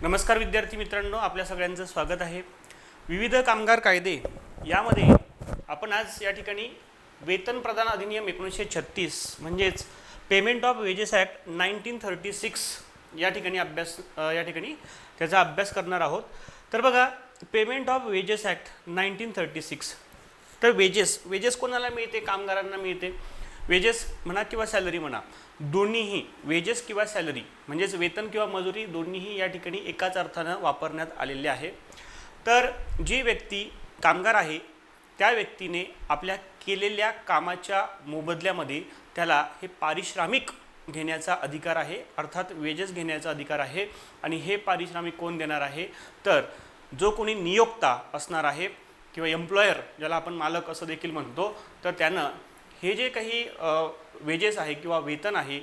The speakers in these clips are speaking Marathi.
नमस्कार विद्यार्थी मित्रांनो, आपल्या सगळ्यांचं स्वागत आहे. विविध कामगार कायदे यामध्ये आपण आज या ठिकाणी वेतन प्रदान अधिनियम 1936 म्हणजेच पेमेंट ऑफ वेजेस ॲक्ट 1936 या ठिकाणी त्याचा अभ्यास करणार आहोत. तर बघा, पेमेंट ऑफ वेजेस ॲक्ट 1936. तर वेजेस कोणाला मिळते? कामगारांना मिळते. वेजेस म्हणा किंवा सॅलरी म्हणा, दोन्हीही वेजेस किंवा सॅलरी म्हणजेच वेतन किंवा मजुरी दोन्हीही या ठिकाणी एकाच अर्थानं वापरण्यात आलेले आहे. तर जी व्यक्ती कामगार आहे त्या व्यक्तीने आपल्या केलेल्या कामाच्या मोबदल्यामध्ये त्याला हे पारिश्रमिक घेण्याचा अधिकार आहे, अर्थात वेजेस घेण्याचा अधिकार आहे. आणि हे पारिश्रमिक कोण देणार आहे? तर जो कोणी नियोक्ता असणार आहे किंवा एम्प्लॉयर, ज्याला आपण मालक असं देखील म्हणतो, तर त्यानं हे जे काही वेजेस आहे किंवा वेतन आहे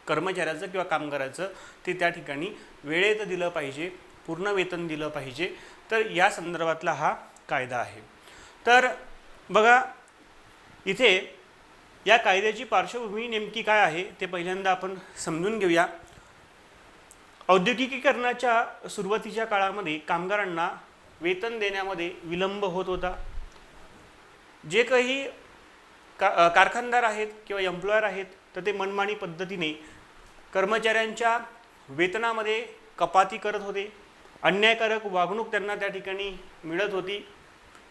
कर्मचाऱ्याचं किंवा कामगाराचं, ते त्या ठिकाणी वेळेत दिलं पाहिजे, पूर्ण वेतन दिलं पाहिजे. तर या संदर्भातला हा कायदा आहे. तर बघा, इथे या कायद्याची पार्श्वभूमी नेमकी काय आहे ते पहिल्यांदा आपण समजून घेऊया. औद्योगिकीकरणाच्या सुरुवातीच्या काळामध्ये कामगारांना वेतन देण्यामध्ये विलंब होत होता. जे काही कारखानदार आहेत किंवा एम्प्लॉयर आहेत, तर ते मनमानी पद्धतीने कर्मचाऱ्यांच्या वेतनामध्ये कपाती करत होते. अन्यायकारक वागणूक त्यांना त्या ठिकाणी मिळत होती.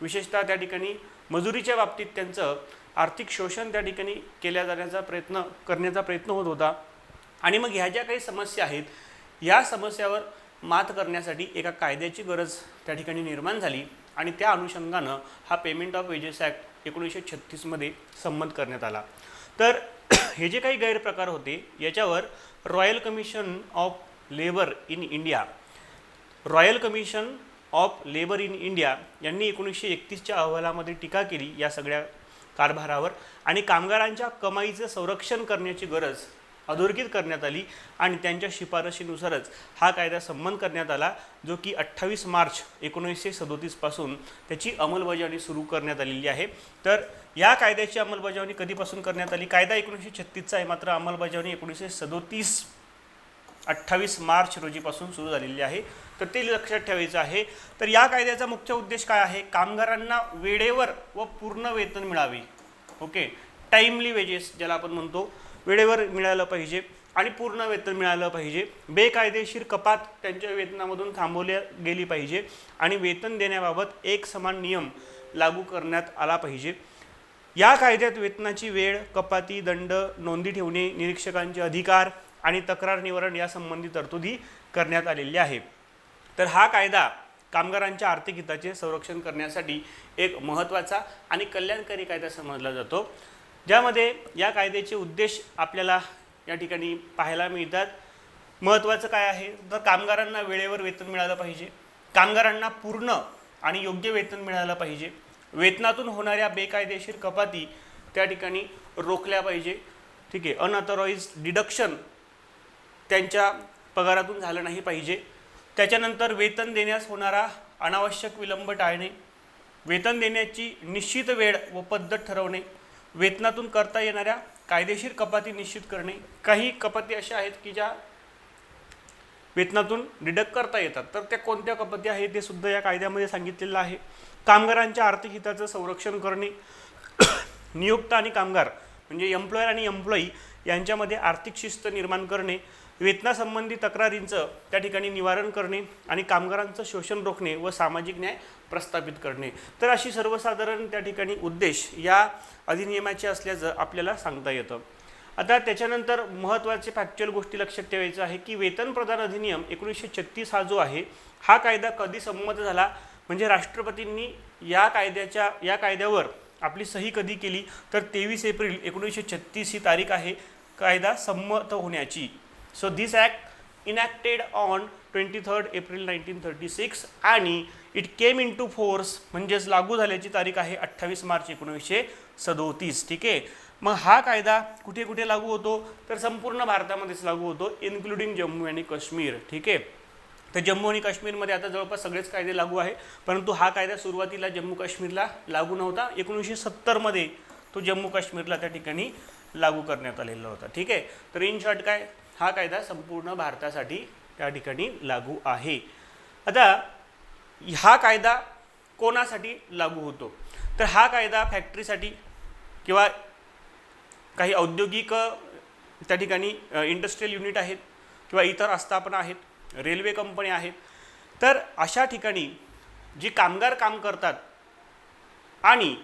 विशेषतः त्या ठिकाणी मजुरीच्या बाबतीत त्यांचं आर्थिक शोषण त्या ठिकाणी करण्याचा प्रयत्न होत होता. आणि मग ह्या ज्या काही समस्या आहेत, या समस्यावर मात करण्यासाठी एका कायद्याची गरज त्या ठिकाणी निर्माण झाली आणि त्या अनुषंगानं हा पेमेंट ऑफ वेजेस ॲक्ट 1936 मध्ये संमत करण्यात आला. तर हे जे काही गैरप्रकार होते याच्यावर royal commission of labour in India यांनी 1931च्या अहवालामध्ये टीका केली या सगळ्या कारभारावर आणि कामगारांच्या कमाईचं संरक्षण करण्याची गरज अधोरेखित करण्यात आली आणि त्यांच्या शिफारशीनुसारच हा कायदा संमत करण्यात आला, जो की 28 मार्च 1937 पासून त्याची अंमलबजावणी सुरू करण्यात आलेली आहे. तर या कायद्याची अंमलबजावणी कधीपासून करण्यात आली? कायदा 1936चा आहे, मात्र अंमलबजावणी 1937 28 मार्च रोजीपासून सुरू झालेली आहे. तर ते लक्षात ठेवायचं आहे. तर या कायद्याचा मुख्य उद्देश काय आहे? कामगारांना वेळेवर व पूर्ण वेतन मिळावे. ओके, टाइमली वेजेस ज्याला आपण म्हणतो, वेळेवर मिळालं पाहिजे आणि पूर्ण वेतन मिळालं पाहिजे. बेकायदेशीर कपात त्यांच्या वेतनामधून थांबवली गेली पाहिजे आणि वेतन देण्याबाबत एक समान नियम लागू करण्यात आला पाहिजे. या कायद्यात वेतनाची वेळ, कपाती, दंड, नोंदी ठेवणे, निरीक्षकांचे अधिकार आणि तक्रार निवारण यासंबंधी तरतुदी करण्यात आलेली आहे. तर हा कायदा कामगारांच्या आर्थिक हिताचे संरक्षण करण्यासाठी एक महत्त्वाचा आणि कल्याणकारी कायदा समजला जातो, ज्यामध्ये या कायद्याचे उद्देश आपल्याला या ठिकाणी पाहायला मिळतात. महत्त्वाचं काय आहे? तर कामगारांना वेळेवर वेतन मिळालं पाहिजे, कामगारांना पूर्ण आणि योग्य वेतन मिळालं पाहिजे, वेतनातून होणाऱ्या बेकायदेशीर कपाती त्या ठिकाणी रोखल्या पाहिजे. ठीक आहे, अनऑथराइज्ड डिडक्शन त्यांच्या पगारातून झालं नाही पाहिजे. त्याच्यानंतर वेतन देण्यास होणारा अनावश्यक विलंब टाळणे, वेतन देण्याची निश्चित वेळ व पद्धत ठरवणे, वेतनातून करता येणाऱ्या कायदेशीर कपाती निश्चित करणे. काही कपाती अशा आहेत की ज्या वेतनातून डिडक्ट करता येतात, तर त्या कोणत्या कपाती आहेत ते सुद्धा या कायद्यामध्ये सांगितलेलं आहे. कामगारांच्या आर्थिक हिताचं संरक्षण करणे, नियोक्ता आणि कामगार म्हणजे एम्प्लॉयर आणि एम्प्लॉई यांच्यामध्ये आर्थिक शिस्त निर्माण करणे, वेतनासंबंधी तक्रारींचं त्या ठिकाणी निवारण करणे आणि कामगारांचं शोषण रोखणे व सामाजिक न्याय प्रस्थापित करणे. तर अशी सर्वसाधारण त्या ठिकाणी उद्देश या अधिनियमाचे असल्याचं आपल्याला सांगता येतं. आता त्याच्यानंतर महत्त्वाचे फॅक्च्युअल गोष्टी लक्षात ठेवायचं आहे की वेतन प्रदान अधिनियम 1936 हा जो आहे, हा कायदा कधी संमत झाला, म्हणजे राष्ट्रपतींनी या कायद्यावर आपली सही कधी केली? तर 23 एप्रिल 1936 ही तारीख आहे कायदा संमत होण्याची. So this act enacted on 23 April 1936 आणि it came into force म्हणजेच लागू झाल्याची तारीख आहे 28 मार्च 1937. ठीक आहे, मग हा कायदा कुठे कुठे लागू होतो? तर संपूर्ण भारतामध्येच लागू होतो, इन्क्लुडिंग जम्मू आणि काश्मीर. ठीक आहे, तर जम्मू आणि काश्मीरमध्ये आता जवळपास सगळेच कायदे लागू आहे, परंतु हा कायदा सुरुवातीला जम्मू काश्मीरला लागू नव्हता. 1970 मध्ये तो जम्मू काश्मीरला त्या ठिकाणी लागू करण्यात आलेला होता. ठीक आहे, तर इन शॉर्ट काय, हा कायदा संपूर्ण भारतासाठी त्या ठिकाणी लागू आहे. आता हा कायदा कोणासाठी लागू होतो, तर हा कायदा फॅक्टरीसाठी किंवा काही औद्योगिक त्या ठिकाणी इंडस्ट्रियल युनिट आहेत किंवा इतर आस्थापना आहेत, रेल्वे कंपन्या आहेत, तर अशा ठिकाणी जी कामगार काम करतात आणि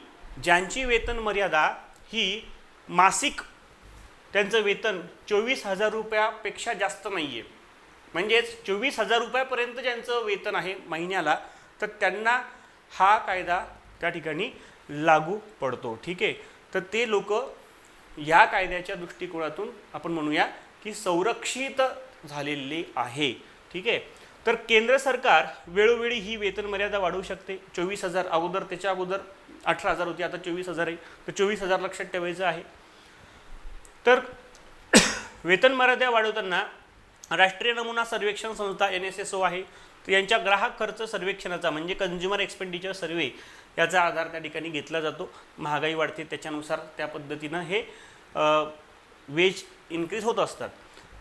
ज्यांची वेतन मर्यादा ही मासिक त्यांचं वेतन 24,000 रुपयापेक्षा जास्त नाही आहे, म्हणजेच 24,000 रुपयापर्यंत ज्यांचं वेतन आहे महिन्याला, तर त्यांना हा कायदा त्या ठिकाणी लागू पडतो. ठीक आहे, तर ते लोक या कायद्याच्या दृष्टिकोनातून आपण म्हणूया की संरक्षित झालेले आहे. ठीक आहे, तर केंद्र सरकार वेळोवेळी ही वेतन मर्यादा वाढवू शकते. 24,000 अगोदर, त्याच्या अगोदर 18,000 होती, आता 24,000 आहे, तर 24,000 लक्षात ठेवायचं आहे. तर वेतन मर्यादा वाढवताना राष्ट्रीय नमुना सर्वेक्षण संस्था NSSO आहे, तर यांच्या ग्राहक खर्च सर्वेक्षणाचा म्हणजे कंझ्युमर एक्सपेंडिचर सर्वे याचा आधार त्या ठिकाणी घेतला जातो. महागाई वाढते त्याच्यानुसार त्या पद्धतीनं हे वेज इन्क्रीज होत असतात.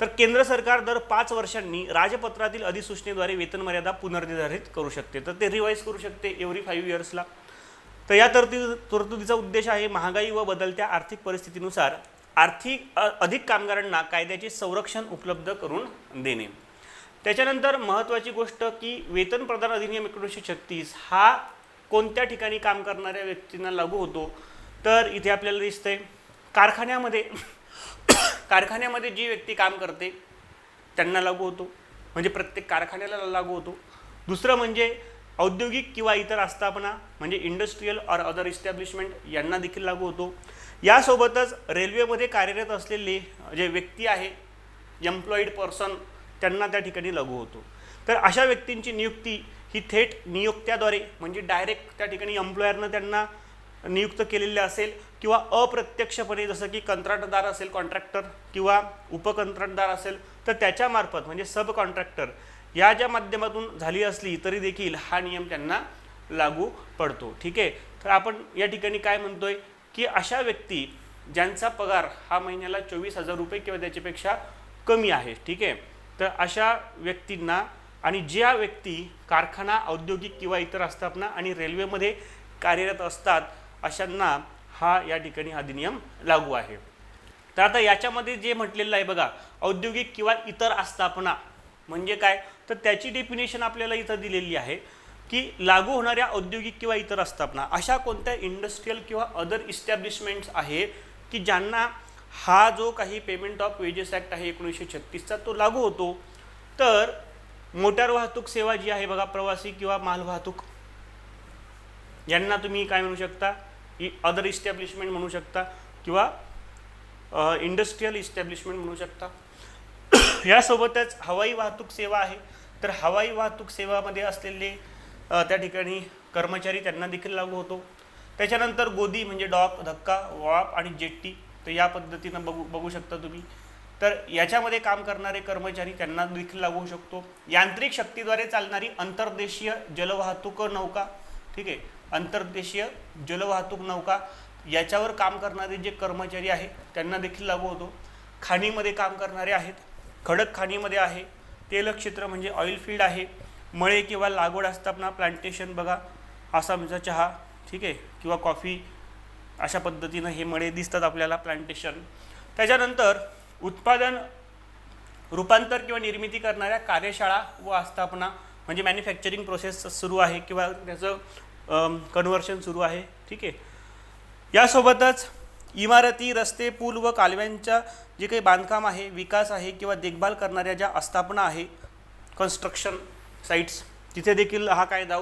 तर केंद्र सरकार दर 5 वर्षांनी राजपत्रातील अधिसूचनेद्वारे वेतन मर्यादा पुनर्निर्धारित करू शकते, तर ते रिवाईज करू शकते एव्हरी 5 इयर्सला. तर या तरतुदीचा उद्देश आहे महागाई व बदलत्या आर्थिक परिस्थितीनुसार अधिक कामगारांना कायद्याचे संरक्षण उपलब्ध करून देणे. त्याच्यानंतर महत्त्वाची गोष्ट की वेतन प्रदान अधिनियम 1936 हा कोणत्या ठिकाणी काम करणाऱ्या व्यक्तींना लागू होतो, तर इथे आपल्याला दिसतंय कारखान्यामध्ये जी व्यक्ती काम करते त्यांना लागू होतो, म्हणजे प्रत्येक कारखान्याला लागू होतो. दुसरं म्हणजे औद्योगिक किंवा इतर आस्थापना म्हणजे इंडस्ट्रियल ऑर अदर इस्टॅब्लिशमेंट यांना देखील लागू होतो. यासोबतच रेल्वेमध्ये कार्यरत असलेले जे व्यक्ती आहे एम्प्लॉईड पर्सन त्यांना त्या ठिकाणी लागू होतो. तर अशा व्यक्तींची नियुक्ती ही थेट नियोक्त्याद्वारे म्हणजे डायरेक्ट त्या ठिकाणी एम्प्लॉयरनं त्यांना नियुक्त केलेले असेल किंवा अप्रत्यक्षपणे जसं की कंत्राटदार असेल कॉन्ट्रॅक्टर किंवा उपकंत्राटदार असेल तर त्याच्यामार्फत म्हणजे सब कॉन्ट्रॅक्टर या ज्या माध्यमातून झाली असली तरी देखील हा नियम त्यांना लागू पडतो. ठीक आहे, तर आपण या ठिकाणी काय म्हणतोय की अशा व्यक्ती ज्यांचा पगार हा महिन्याला 24,000 रुपये किंवा त्याच्यापेक्षा कमी आहे. ठीक आहे, तर अशा व्यक्तींना आणि ज्या व्यक्ती कारखाना औद्योगिक किंवा इतर आस्थापना आणि रेल्वेमध्ये कार्यरत असतात अशांना हा या ठिकाणी अधिनियम लागू आहे. तर आता याच्यामध्ये जे म्हटलेलं आहे बघा, औद्योगिक किंवा इतर आस्थापना म्हणजे काय, तर त्याची डेफिनेशन आपल्याला इथं दिलेली आहे की लागू होणाऱ्या औद्योगिक किंवा इतर आस्थापना अशा कोणत्या इंडस्ट्रियल किंवा अदर इस्टॅब्लिशमेंट्स आहे की ज्यांना हा जो काही पेमेंट ऑफ वेजेस ॲक्ट आहे 1936चा तो लागू होतो. तर मोटार वाहतूक सेवा जी आहे बघा, प्रवासी किंवा मालवाहतूक यांना तुम्ही काय म्हणू शकता, अदर इस्टॅब्लिशमेंट म्हणू शकता किंवा इंडस्ट्रियल इस्टॅब्लिशमेंट म्हणू शकता. यासोबतच हवाई वाहतूक सेवा आहे, तर हवाई वाहतूक सेवामध्ये असलेले त्या ठिकाणी कर्मचारी त्यांना देखील लागू होतो. त्याच्यानंतर गोदी म्हणजे डॉक, धक्का, वॉप आणि जेट्टी, तर या पद्धतीनं बघू शकता तुम्ही. तर याच्यामध्ये काम करणारे कर्मचारी त्यांना देखील लागू होऊ शकतो. यांत्रिक शक्तीद्वारे चालणारी अंतर्देशीय जलवाहतूक नौका, ठीक आहे, अंतर्देशीय जलवाहतूक नौका याच्यावर काम करणारे जे कर्मचारी आहेत त्यांना देखील लागू होतो. खाणीमध्ये काम करणारे आहेत, खडक खाणीमध्ये आहे, तेल क्षेत्र म्हणजे ऑइल फील्ड आहे, मळे किंवा लागवड आस्थापना प्लांटेशन बघा, आसामचा चहा, ठीक आहे, किंवा कॉफी अशा पद्धतीनं हे मळे दिसतात आपल्याला प्लांटेशन. त्याच्यानंतर उत्पादन रूपांतर किंवा निर्मिती करणाऱ्या कार्यशाळा व आस्थापना म्हणजे मॅन्युफॅक्चरिंग प्रोसेस सुरू आहे किंवा त्याचं कन्व्हर्शन सुरू आहे. ठीक आहे, यासोबतच इमारती, रस्ते, पूल व कालव्यांच्या जे काही बांधकाम आहे, विकास आहे किंवा देखभाल करणाऱ्या ज्या आस्थापना आहे, कन्स्ट्रक्शन साइट्स, तिथे देखील हा कायदा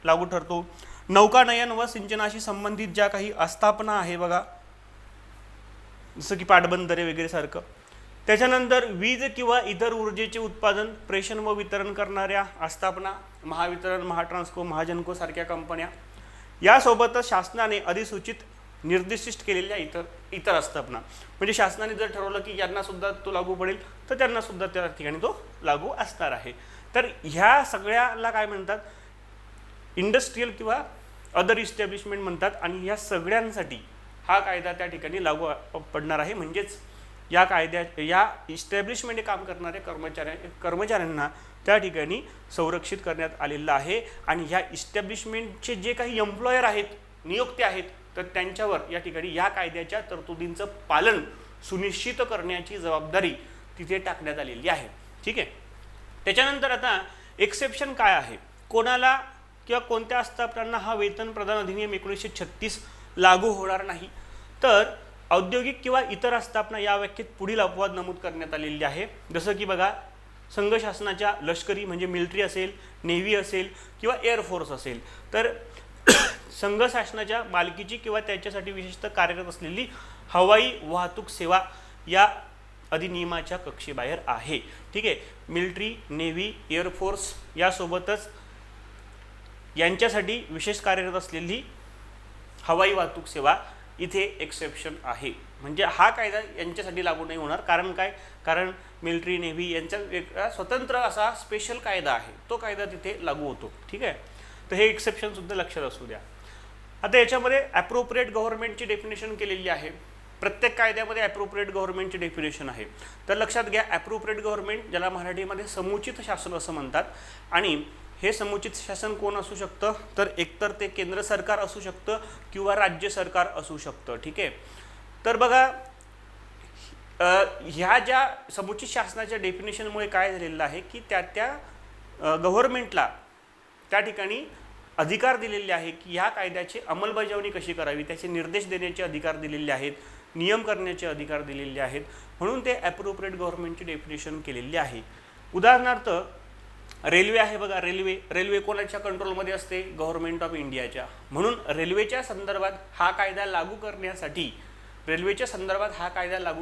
लागू ठरतो. नौकानयन व सिंचनाशी संबंधित ज्या काही आस्थापना आहे बघा, जसं की पाटबंधारे वगैरे सारखं. त्याच्यानंतर वीज किंवा इतर ऊर्जेचे उत्पादन, प्रेषण व वितरण करणाऱ्या आस्थापना, महावितरण, महाट्रान्सको, महाजनको सारख्या कंपन्या. यासोबतच शासनाने अधिसूचित निर्दिष्ट केलेल्या इतर आस्थापना म्हणजे शासनाने जर ठरवलं की यांना सुद्धा तो लागू पडेल तर त्यांना सुद्धा त्या ठिकाणी तो लागू असणार आहे. तर ह्या सगळ्याला काय म्हणतात, इंडस्ट्रियल किंवा अदर इस्टॅब्लिशमेंट म्हणतात आणि या सगळ्यांसाठी हा कायदा त्या ठिकाणी लागू पडणार आहे. म्हणजेच या इस्टॅब्लिशमेंट काम करणाऱ्या कर्मचाऱ्यांना त्या ठिकाणी संरक्षित करण्यात आलेलं आहे। आणि ह्या इस्टॅब्लिशमेंटचे जे काही एम्प्लॉयर आहेत, नियोक्ते आहेत, तर त्यांच्यावर या ठिकाणी या कायद्याच्या तरतुदींचं पालन सुनिश्चित करण्याची जबाबदारी तिथे टाकण्यात आलेली आहे। ठीक आहे। त्याच्यानंतर आता एक्सेप्शन काय आहे, कोणाला किंवा कोणत्या आस्थापनांना हा वेतन प्रदान अधिनियम 1936 लागू होणार नाही, तर औद्योगिक किंवा इतर आस्थापना या व्याख्येत पुढील अपवाद नमूद करण्यात आलेली आहे। जसं की बघा, संघ शासनाच्या लष्करी म्हणजे मिलिटरी असेल, नेव्ही असेल किंवा एअरफोर्स असेल, तर संघ शासनाच्या मालकीची किंवा त्याच्यासाठी विशेषतः कार्यरत असलेली हवाई वाहतूक सेवा या अधिनियमाच्या कक्षेबाहेर आहे। ठीक आहे। मिलिटरी, नेव्ही, एअरफोर्स यासोबतच यांच्यासाठी विशेष कार्यरत असलेली हवाई वाहतूक सेवा इथे एक्सेप्शन आहे। म्हणजे हा कायदा यांच्यासाठी लागू नाही होणार। कारण काय, कारण मिलिटरी, नेव्ही यांचा वेगळा स्वतंत्र असा स्पेशल कायदा आहे, तो कायदा तिथे लागू होतो। ठीक आहे। तर हे एक्सेप्शन सुद्धा लक्षात असू द्या। आता याच्यामध्ये ॲप्रोप्रिएट गव्हर्नमेंटची डेफिनेशन केलेली आहे। प्रत्येक कायद्यामध्ये ॲप्रोप्रिएट गव्हर्नमेंटची डेफिनेशन आहे। तर लक्षात घ्या, ॲप्रोप्रिएट गव्हर्नमेंट ज्याला मराठीमध्ये समुचित शासन असं म्हणतात, आणि हे समुचित शासन कोण असू शकतं, तर एकतर ते केंद्र सरकार असू शकतं किंवा राज्य सरकार असू शकतं। ठीक आहे। तर बघा, ह्या ज्या समुचित शासनाच्या डेफिनेशनमुळे काय झालेलं आहे की त्या गव्हर्नमेंटला त्या ठिकाणी अधिकार दिलेले आहे की ह्या कायद्याची अंमलबजावणी कशी करावी, त्याचे निर्देश देण्याचे अधिकार दिलेले आहेत, नियम करण्याचे अधिकार दिलेले आहेत, म्हणून ते ॲप्रोप्रिएट गव्हर्नमेंटची डेफिनेशन केलेली आहे। उदाहरणार्थ रेल्वे आहे बघा, रेल्वे कोणाच्या कंट्रोलमध्ये असते, गव्हर्नमेंट ऑफ इंडियाच्या, म्हणून रेल्वेच्या संदर्भात हा कायदा लागू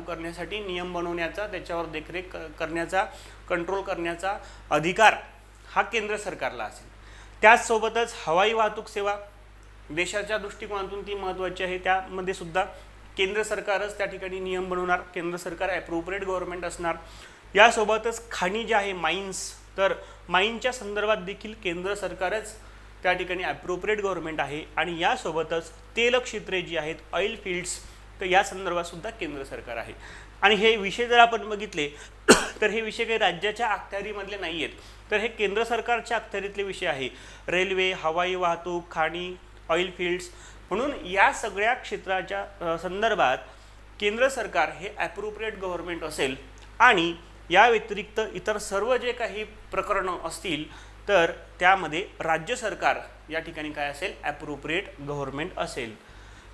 करण्यासाठी नियम बनवण्याचा, त्याच्यावर देखरेख करण्याचा, कंट्रोल करण्याचा अधिकार हा केंद्र सरकारला असेल। त्याचसोबतच हवाई वाहतूक सेवा देशाच्या दृष्टिकोनातून ती महत्त्वाची आहे, त्यामध्ये सुद्धा केंद्र सरकारच त्या ठिकाणी नियम बनवणार, केंद्र सरकार ॲप्रोप्रिएट गव्हर्नमेंट असणार। यासोबतच खाणी जे आहे माइन्स, तर माइनच्या संदर्भात देखील केंद्र सरकारच त्या ठिकाणी ॲप्रोप्रिएट गव्हर्नमेंट आहे। आणि यासोबतच तेलक्षेत्रे जी आहेत, ऑइल फील्ड्स, तर या संदर्भात सुद्धा केंद्र सरकार आहे। आणि हे विषय जर आपण बघितले तर हे विषय काही राज्याच्या अखत्यारीमधले नाही आहेत, तर हे केंद्र सरकारच्या अखत्यारीतले विषय आहे। रेल्वे, हवाई वाहतूक, खाणी, ऑइल फील्ड्स, म्हणून या सगळ्या क्षेत्राच्या संदर्भात केंद्र सरकार हे ॲप्रोप्रिएट गव्हर्नमेंट असेल। आणि या व्यतिरिक्त इतर सर्व जे काही प्रकरणं असतील तर त्यामध्ये राज्य सरकार या ठिकाणी काय असेल, ॲप्रोप्रिएट गव्हर्नमेंट असेल।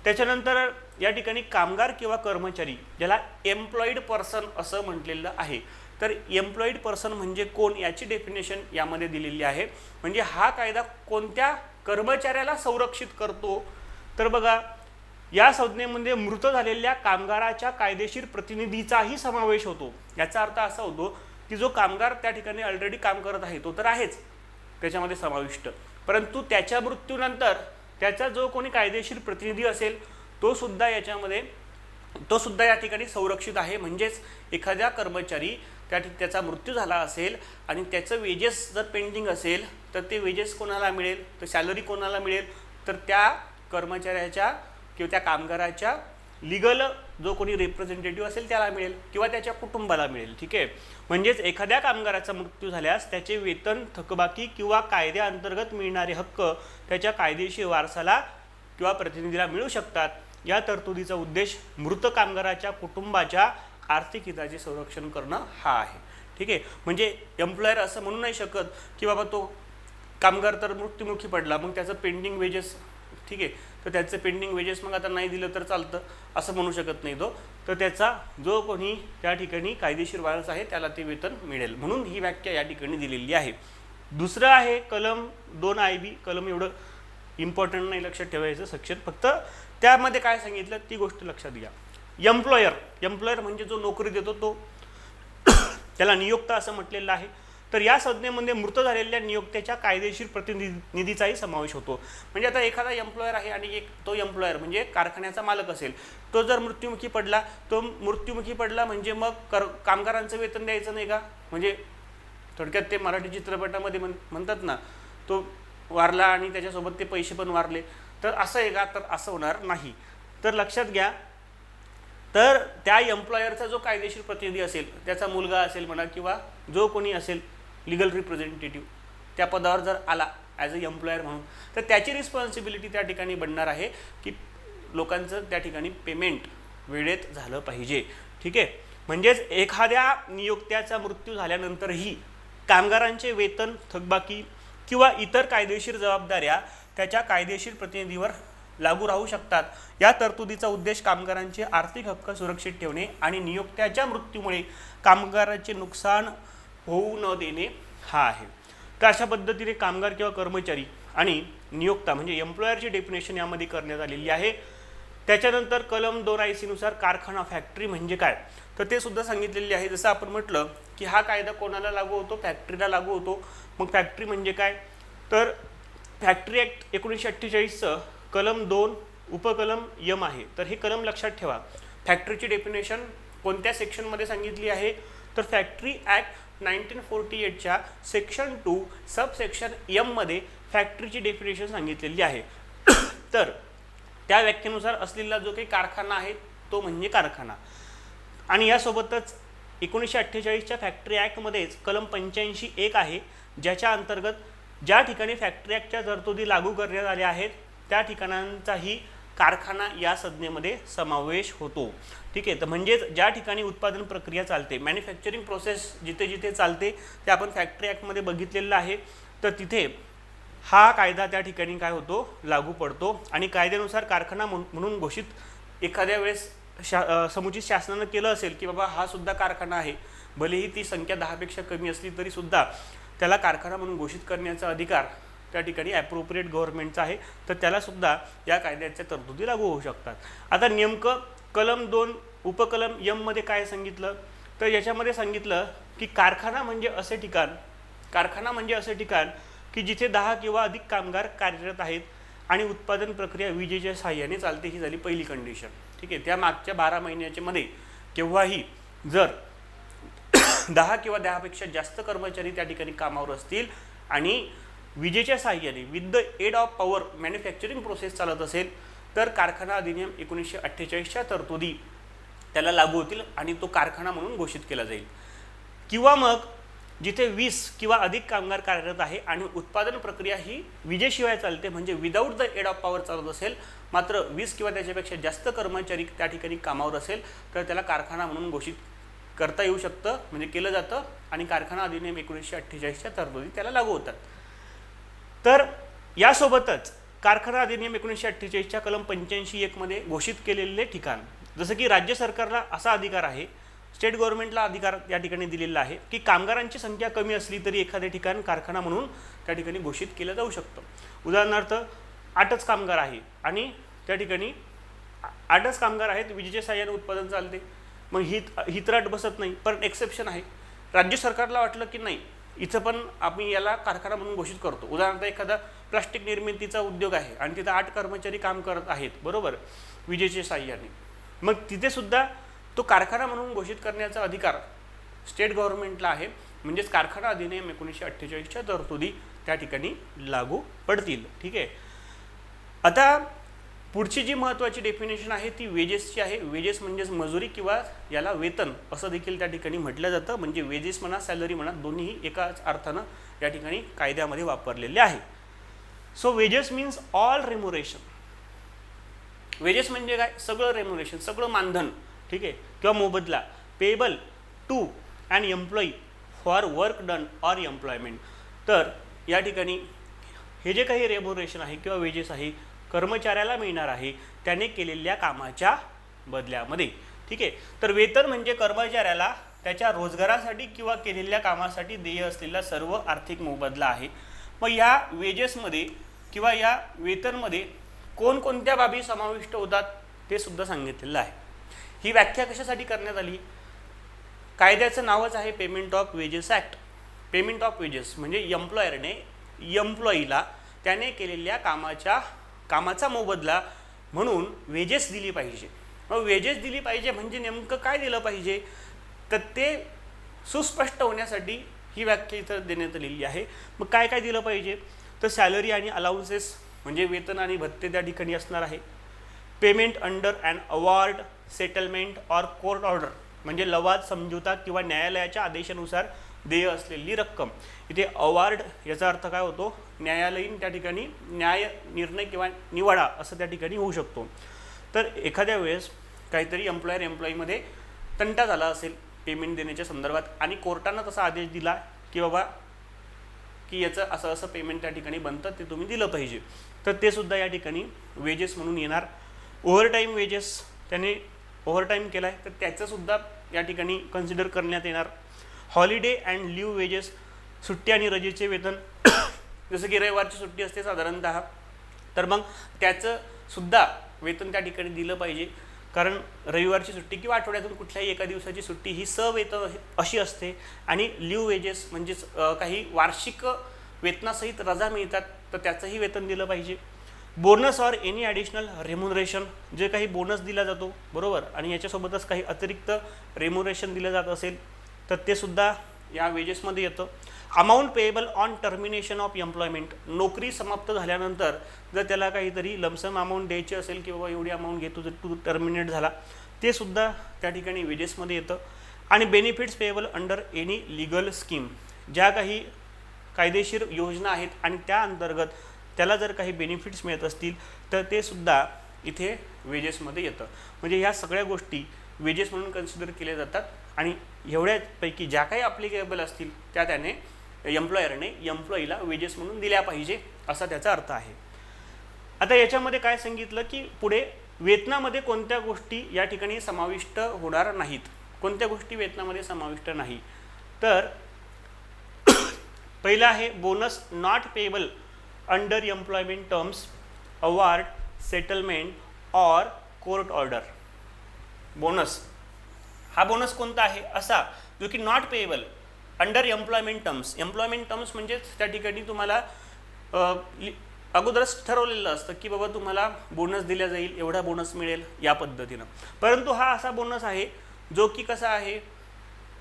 त्याच्यानंतर या ठिकाणी कामगार किंवा कर्मचारी, ज्याला एम्प्लॉईड पर्सन असं म्हटलेलं आहे, तर एम्प्लॉईड पर्सन म्हणजे कोण याची डेफिनेशन यामध्ये दिलेली आहे। म्हणजे हा कायदा कोणत्या कर्मचाऱ्याला संरक्षित करतो, तर बघा, या संज्ञेमध्ये मृत झालेल्या कामगाराच्या कायदेशीर प्रतिनिधीचाही समावेश होतो। याचा अर्थ असा होतो की जो कामगार त्या ठिकाणी ऑलरेडी काम करत आहे तो तर आहेच त्याच्यामध्ये समाविष्ट, परंतु त्याच्या मृत्यूनंतर त्याचा जो कोणी कायदेशीर प्रतिनिधी असेल तो सुद्धा या ठिकाणी संरक्षित आहे। म्हणजेच एखाद्या कर्मचारी त्याचा मृत्यू झाला असेल आणि त्याचं वेजेस जर पेंडिंग असेल तर ते वेजेस कोणाला मिळेल, तर सॅलरी कोणाला मिळेल, तर त्या कर्मचाऱ्याच्या किंवा त्या कामगाराच्या लीगल जो कोणी रिप्रेझेंटेटिव्ह असेल त्याला मिळेल किंवा त्याच्या कुटुंबाला मिळेल। ठीक आहे। म्हणजेच एखाद्या कामगाराचा मृत्यू झाल्यास त्याचे वेतन, थकबाकी किंवा कायद्याअंतर्गत मिळणारे हक्क त्याच्या कायदेशीर वारसाला किंवा प्रतिनिधीला मिळू शकतात। या तरतुदीचा उद्देश मृत कामगाराच्या कुटुंबाच्या आर्थिक हिताचे संरक्षण करणं हा आहे। ठीक आहे। म्हणजे एम्प्लॉयर असं म्हणू नाही शकत की बाबा तो कामगार तर मृत्युमुखी पडला, मग त्याचं पेंडिंग वेजेस, ठीक आहे, तर त्याचं पेंडिंग वेजेस मग आता नाही दिलं तर चालतं असं म्हणू शकत नाही तो, तर त्याचा जो कोणी त्या ठिकाणी कायदेशीर वारस आहे त्याला ते वेतन मिळेल, म्हणून ही व्याख्या या ठिकाणी दिलेली आहे। दुसरं आहे कलम 2 IB, कलम एवढं इम्पॉर्टंट नाही लक्षात ठेवायचं सेक्शन, फक्त त्यामध्ये काय सांगितलं ती गोष्ट लक्षात घ्या। एम्प्लॉयर म्हणजे जो नोकरी देतो तो, त्याला नियोक्ता असं म्हटलेलं आहे। तर या संज्ञेमध्ये मृत झालेल्या नियोक्त्याच्या कायदेशीर प्रतिनिधीचाही समावेश होतो। म्हणजे आता एखादा एम्प्लॉयर आहे आणि तो एम्प्लॉयर म्हणजे कारखान्याचा मालक असेल, तो जर मृत्युमुखी पडला म्हणजे मग कामगारांचं वेतन द्यायचं नाही का? म्हणजे थोडक्यात ते मराठी चित्रपटामध्ये म्हणतात ना, तो वारला आणि त्याच्यासोबत ते पैसे पण वारले, तर असं आहे का? तर असं होणार नाही। तर लक्षात घ्या, तर त्या एम्प्लॉयरचा जो कायदेशीर प्रतिनिधी असेल, त्याचा मुलगा असेल म्हणा किंवा जो कोणी असेल लिगल रिप्रेझेंटेटिव्ह त्या पदावर जर आला ॲज अ एम्प्लॉयर म्हणून, तर त्याची रिस्पॉन्सिबिलिटी त्या ठिकाणी बनणार आहे की लोकांचं त्या ठिकाणी पेमेंट वेळेत झालं पाहिजे. ठीक आहे, म्हणजेच एखाद्या नियोक्त्याचा मृत्यू झाल्यानंतरही कामगारांचे वेतन, थकबाकी किंवा इतर कायदेशीर जबाबदाऱ्या त्याच्या कायदेशीर प्रतिनिधीवर लागू राहू शकतात. या तरतुदीचा उद्देश कामगारांचे आर्थिक हक्क सुरक्षित ठेवणे आणि नियोक्त्याच्या मृत्यूमुळे कामगारांचे नुकसान होऊ न देणे हा आहे. तर अशा पद्धतीने कामगार किंवा कर्मचारी आणि नियोक्ता म्हणजे एम्प्लॉयरची डेफिनेशन यामध्ये करण्यात आलेली आहे. त्याच्यानंतर कलम 2 IC नुसार कारखाना, फॅक्टरी म्हणजे काय, तर ते सुद्धा सांगितलेले आहे. जसं आपण म्हटलं की हा कायदा कोणाला लागू होतो, फॅक्टरीला लागू होतो. मग फॅक्टरी म्हणजे काय, तर फॅक्टरी ॲक्ट 1948चं कलम 2 उपकलम यम आहे. तर हे कलम लक्षात ठेवा. फॅक्टरीची डेफिनेशन कोणत्या सेक्शनमध्ये सांगितली आहे, तर फॅक्टरी ॲक्ट 1948च्या सेक्शन 2 सबसेक्शन यममध्ये फॅक्टरीची डेफिनेशन सांगितलेली आहे. तर त्या व्याख्येनुसार असलेला जो काही कारखाना आहे तो म्हणजे कारखाना. आणि यासोबतच 1948च्या फॅक्टरी ॲक्टमध्येच कलम 85(1) आहे, ज्याच्या अंतर्गत ज्या ठिकाणी फॅक्टरी ॲक्टच्या तरतुदी लागू करण्यात आल्या आहेत त्या ठिकाणांचाही कारखाना या संज्ञेमध्ये समावेश होतो. ठीक आहे, तर म्हणजेच ज्या ठिकाणी उत्पादन प्रक्रिया चालते, मॅन्युफॅक्चरिंग प्रोसेस जिथे जिथे चालते ते आपण फॅक्टरी ॲक्टमध्ये बघितलेलं आहे. तर तिथे हा कायदा त्या ठिकाणी काय होतो, लागू पडतो. आणि कायद्यानुसार कारखाना म्हणून घोषित एखाद्या वेळेस समुचित शासनानं केलं असेल की बाबा हा सुद्धा कारखाना आहे, भलेही ती संख्या 10पेक्षा कमी असली तरी सुद्धा त्याला कारखाना म्हणून घोषित करण्याचा अधिकार त्या ठिकाणी ॲप्रोप्रिएट गव्हर्नमेंटचा आहे. तर त्यालासुद्धा या कायद्याच्या तरतुदी लागू होऊ शकतात. आता नेमकं कलम 2 उपकलम यममध्ये काय सांगितलं, तर याच्यामध्ये सांगितलं की कारखाना म्हणजे असे ठिकाण की जिथे 10 किंवा अधिक कामगार कार्यरत आहेत आणि उत्पादन प्रक्रिया विजेच्या साहाय्याने चालते. ही झाली पहिली कंडिशन. ठीक आहे, त्या मागच्या 12 महिन्याच्या मध्ये केव्हाही जर 10 किंवा 10पेक्षा जास्त कर्मचारी त्या ठिकाणी कामावर असतील आणि विजेच्या साहाय्याने with the aid of power manufacturing process चालत असेल तर कारखाना अधिनियम 1948च्या तरतुदी त्याला लागू होतील आणि तो कारखाना म्हणून घोषित केला जाईल. किंवा मग जिथे 20 किंवा अधिक कामगार कार्यरत आहे आणि उत्पादन प्रक्रिया ही विजेशिवाय चालते, म्हणजे without the aid of power चालत असेल, मात्र 20 किंवा त्याच्यापेक्षा जास्त कर्मचारी त्या ठिकाणी कामावर असेल तर त्याला कारखाना म्हणून घोषित करता येऊ शकतं, म्हणजे केलं जातं. आणि कारखाना अधिनियम 1948च्या तरतुदी त्याला लागू होतात. तर यासोबतच कारखाना अधिनियम 1948च्या कलम 85(1) मध्ये घोषित केलेले ठिकाण, जसं की राज्य सरकारला असा अधिकार आहे, स्टेट गव्हर्नमेंटला अधिकार या ठिकाणी दिलेला आहे की कामगारांची संख्या कमी असली तरी एखादे ठिकाण कारखाना म्हणून त्या ठिकाणी घोषित केलं जाऊ शकतं. उदाहरणार्थ 8च कामगार आहे आणि त्या ठिकाणी 8च कामगार आहेत, विजेच्या साहाय्याने उत्पादन चालते, मग ही तर अट बसत नाही. पण एक्सेप्शन आहे, राज्य सरकारला वाटलं की नाही इथं पण आम्ही याला कारखाना म्हणून घोषित करतो. उदाहरणार्थ एखादा प्लास्टिक निर्मितीचा उद्योग आहे आणि तिथं 8 कर्मचारी काम करत आहेत, बरोबर, विजेच्या साहाय्याने, मग तिथे सुद्धा तो कारखाना म्हणून घोषित करण्याचा अधिकार स्टेट गव्हर्नमेंटला आहे. म्हणजेच कारखाना अधिनियम 1948च्या तरतुदी त्या ठिकाणी लागू पडतील. ठीक आहे, आता पुढची जी महत्त्वाची डेफिनेशन आहे ती वेजेसची आहे. वेजेस म्हणजेच मजुरी किंवा याला वेतन असं देखील त्या ठिकाणी म्हटलं जातं. म्हणजे वेजेस म्हणा, सॅलरी म्हणा, दोन्ही एकाच अर्थानं या ठिकाणी कायद्यामध्ये वापरलेले आहे. So wedges means all remuneration. Wedges म्हणजे काय, सगळं रेम्युनरेशन, सगळं मानधन, ठीक आहे, किंवा मोबदला payable to an employee for work done or employment. तर या ठिकाणी हे जे काही रेम्युनरेशन आहे किंवा वेजेस आहे कर्मचाऱ्याला मिळणार आहे त्याने केलेल्या कामाच्या बदल्यामध्ये. ठीक आहे, तर वेतन म्हणजे कर्मचाऱ्याला त्याच्या रोजगारासाठी किंवा केलेल्या कामासाठी देय असलेला सर्व आर्थिक मोबदला आहे. मग या वेजेसमध्ये किंवा या वेतनमध्ये कोणकोणत्या बाबी समाविष्ट होतात ते सुद्धा सांगितलेलं आहे. ही व्याख्या कशासाठी करण्यात आली, कायद्याचं नावच आहे payment of wages act. Payment of wedges म्हणजे एम्प्लॉयरने एम्प्लॉईला त्याने केलेल्या कामाचा मोबदला म्हणून वेजेस दिली पाहिजे. मग वेजेस दिली पाहिजे म्हणजे नेमकं काय दिलं पाहिजे, तर ते सुस्पष्ट होण्यासाठी ही व्याख्या इथं देण्यात आलेली आहे. मग काय काय दिलं पाहिजे, तर सॅलरी आणि अलाउन्सेस म्हणजे वेतन आणि भत्ते त्या ठिकाणी असणार आहे. Payment under and award settlement और कोर्ट ऑर्डर म्हणजे लवाद, समझोता किंवा न्यायालयाच्या आदेशानुसार देय असलेली रक्कम. इथे अवॉर्ड याचा अर्थ काय होतो, न्यायालयीन त्या ठिकाणी न्याय निर्णय किंवा निवाडा असं त्या ठिकाणी होऊ शकतो. तर एखाद्या वेळेस काहीतरी एम्प्लॉयर एम्प्लॉईमध्ये तंटा झाला असेल पेमेंट देण्याच्या संदर्भात आणि कोर्टानं तसा आदेश दिला की बाबा की याचं असं असं पेमेंट त्या ठिकाणी बनतं, ते तुम्ही दिलं पाहिजे, तर ते सुद्धा या ठिकाणी वेजेस म्हणून येणार. ओव्हरटाईम वेजेस, त्याने ओव्हरटाईम केला आहे तर त्याचंसुद्धा या ठिकाणी कन्सिडर करण्यात येणार. हॉलिडे अँड लिव्ह वेजेस, सुट्टी आणि रजेचे वेतन, जसं की रविवारची सुट्टी असते साधारणतः, तर मग त्याचं सुद्धा वेतन त्या ठिकाणी दिलं पाहिजे. कारण रविवारची सुट्टी किंवा आठवड्यातून कुठल्याही एका दिवसाची सुट्टी ही सवेतन अशी असते. आणि लिव्ह वेजेस म्हणजेच काही वार्षिक वेतनासहित रजा मिळतात तर त्याचंही वेतन दिलं पाहिजे. Bonus or any additional remuneration, जे काही बोनस दिला जातो बरोबर, आणि याच्यासोबतच काही अतिरिक्त रेम्युनरेशन दिलं जात असेल तर ते सुद्धा या वेजेसमध्ये येतं. Amount payable on termination of employment, नोकरी समाप्त झाल्यानंतर जर त्याला काहीतरी लमसम अमाऊंट द्यायची असेल की बाबा एवढी अमाऊंट घेतो जर तू टर्मिनेट झाला, ते सुद्धा त्या ठिकाणी वेजेसमध्ये येतं. आणि benefits payable under any legal scheme, ज्या काही कायदेशीर योजना आहेत आणि त्या अंतर्गत त्याला जर काही बेनिफिट्स मिळत असतील तर ते सुद्धा इथे वेजेसमध्ये येतं. म्हणजे ह्या सगळ्या गोष्टी वेजेस म्हणून कन्सिडर केल्या जातात आणि एवढ्यापैकी ज्या काही ॲप्लिकेबल असतील त्या त्याने एम्प्लॉयरने एम्प्लॉईला वेजेस म्हणून दिल्या पाहिजे असा त्याचा अर्थ आहे. आता याच्यामध्ये काय सांगितलं की पुढे वेतनामध्ये कोणत्या गोष्टी या ठिकाणी समाविष्ट होणार नाहीत. कोणत्या गोष्टी वेतनामध्ये समाविष्ट नाही, तर पहिला आहे bonus not payable under employment terms, award, settlement और कोर्ट ऑर्डर. बोनस हा बोनस कोणता आहे, असा जो की not payable under employment terms. Employment terms म्हणजेच त्या ठिकाणी तुम्हाला अगोदरच ठरवलेलं असतं की बाबा तुम्हाला बोनस दिला जाईल, एवढा बोनस मिळेल या पद्धतीनं. परंतु हा असा बोनस आहे जो की कसा आहे,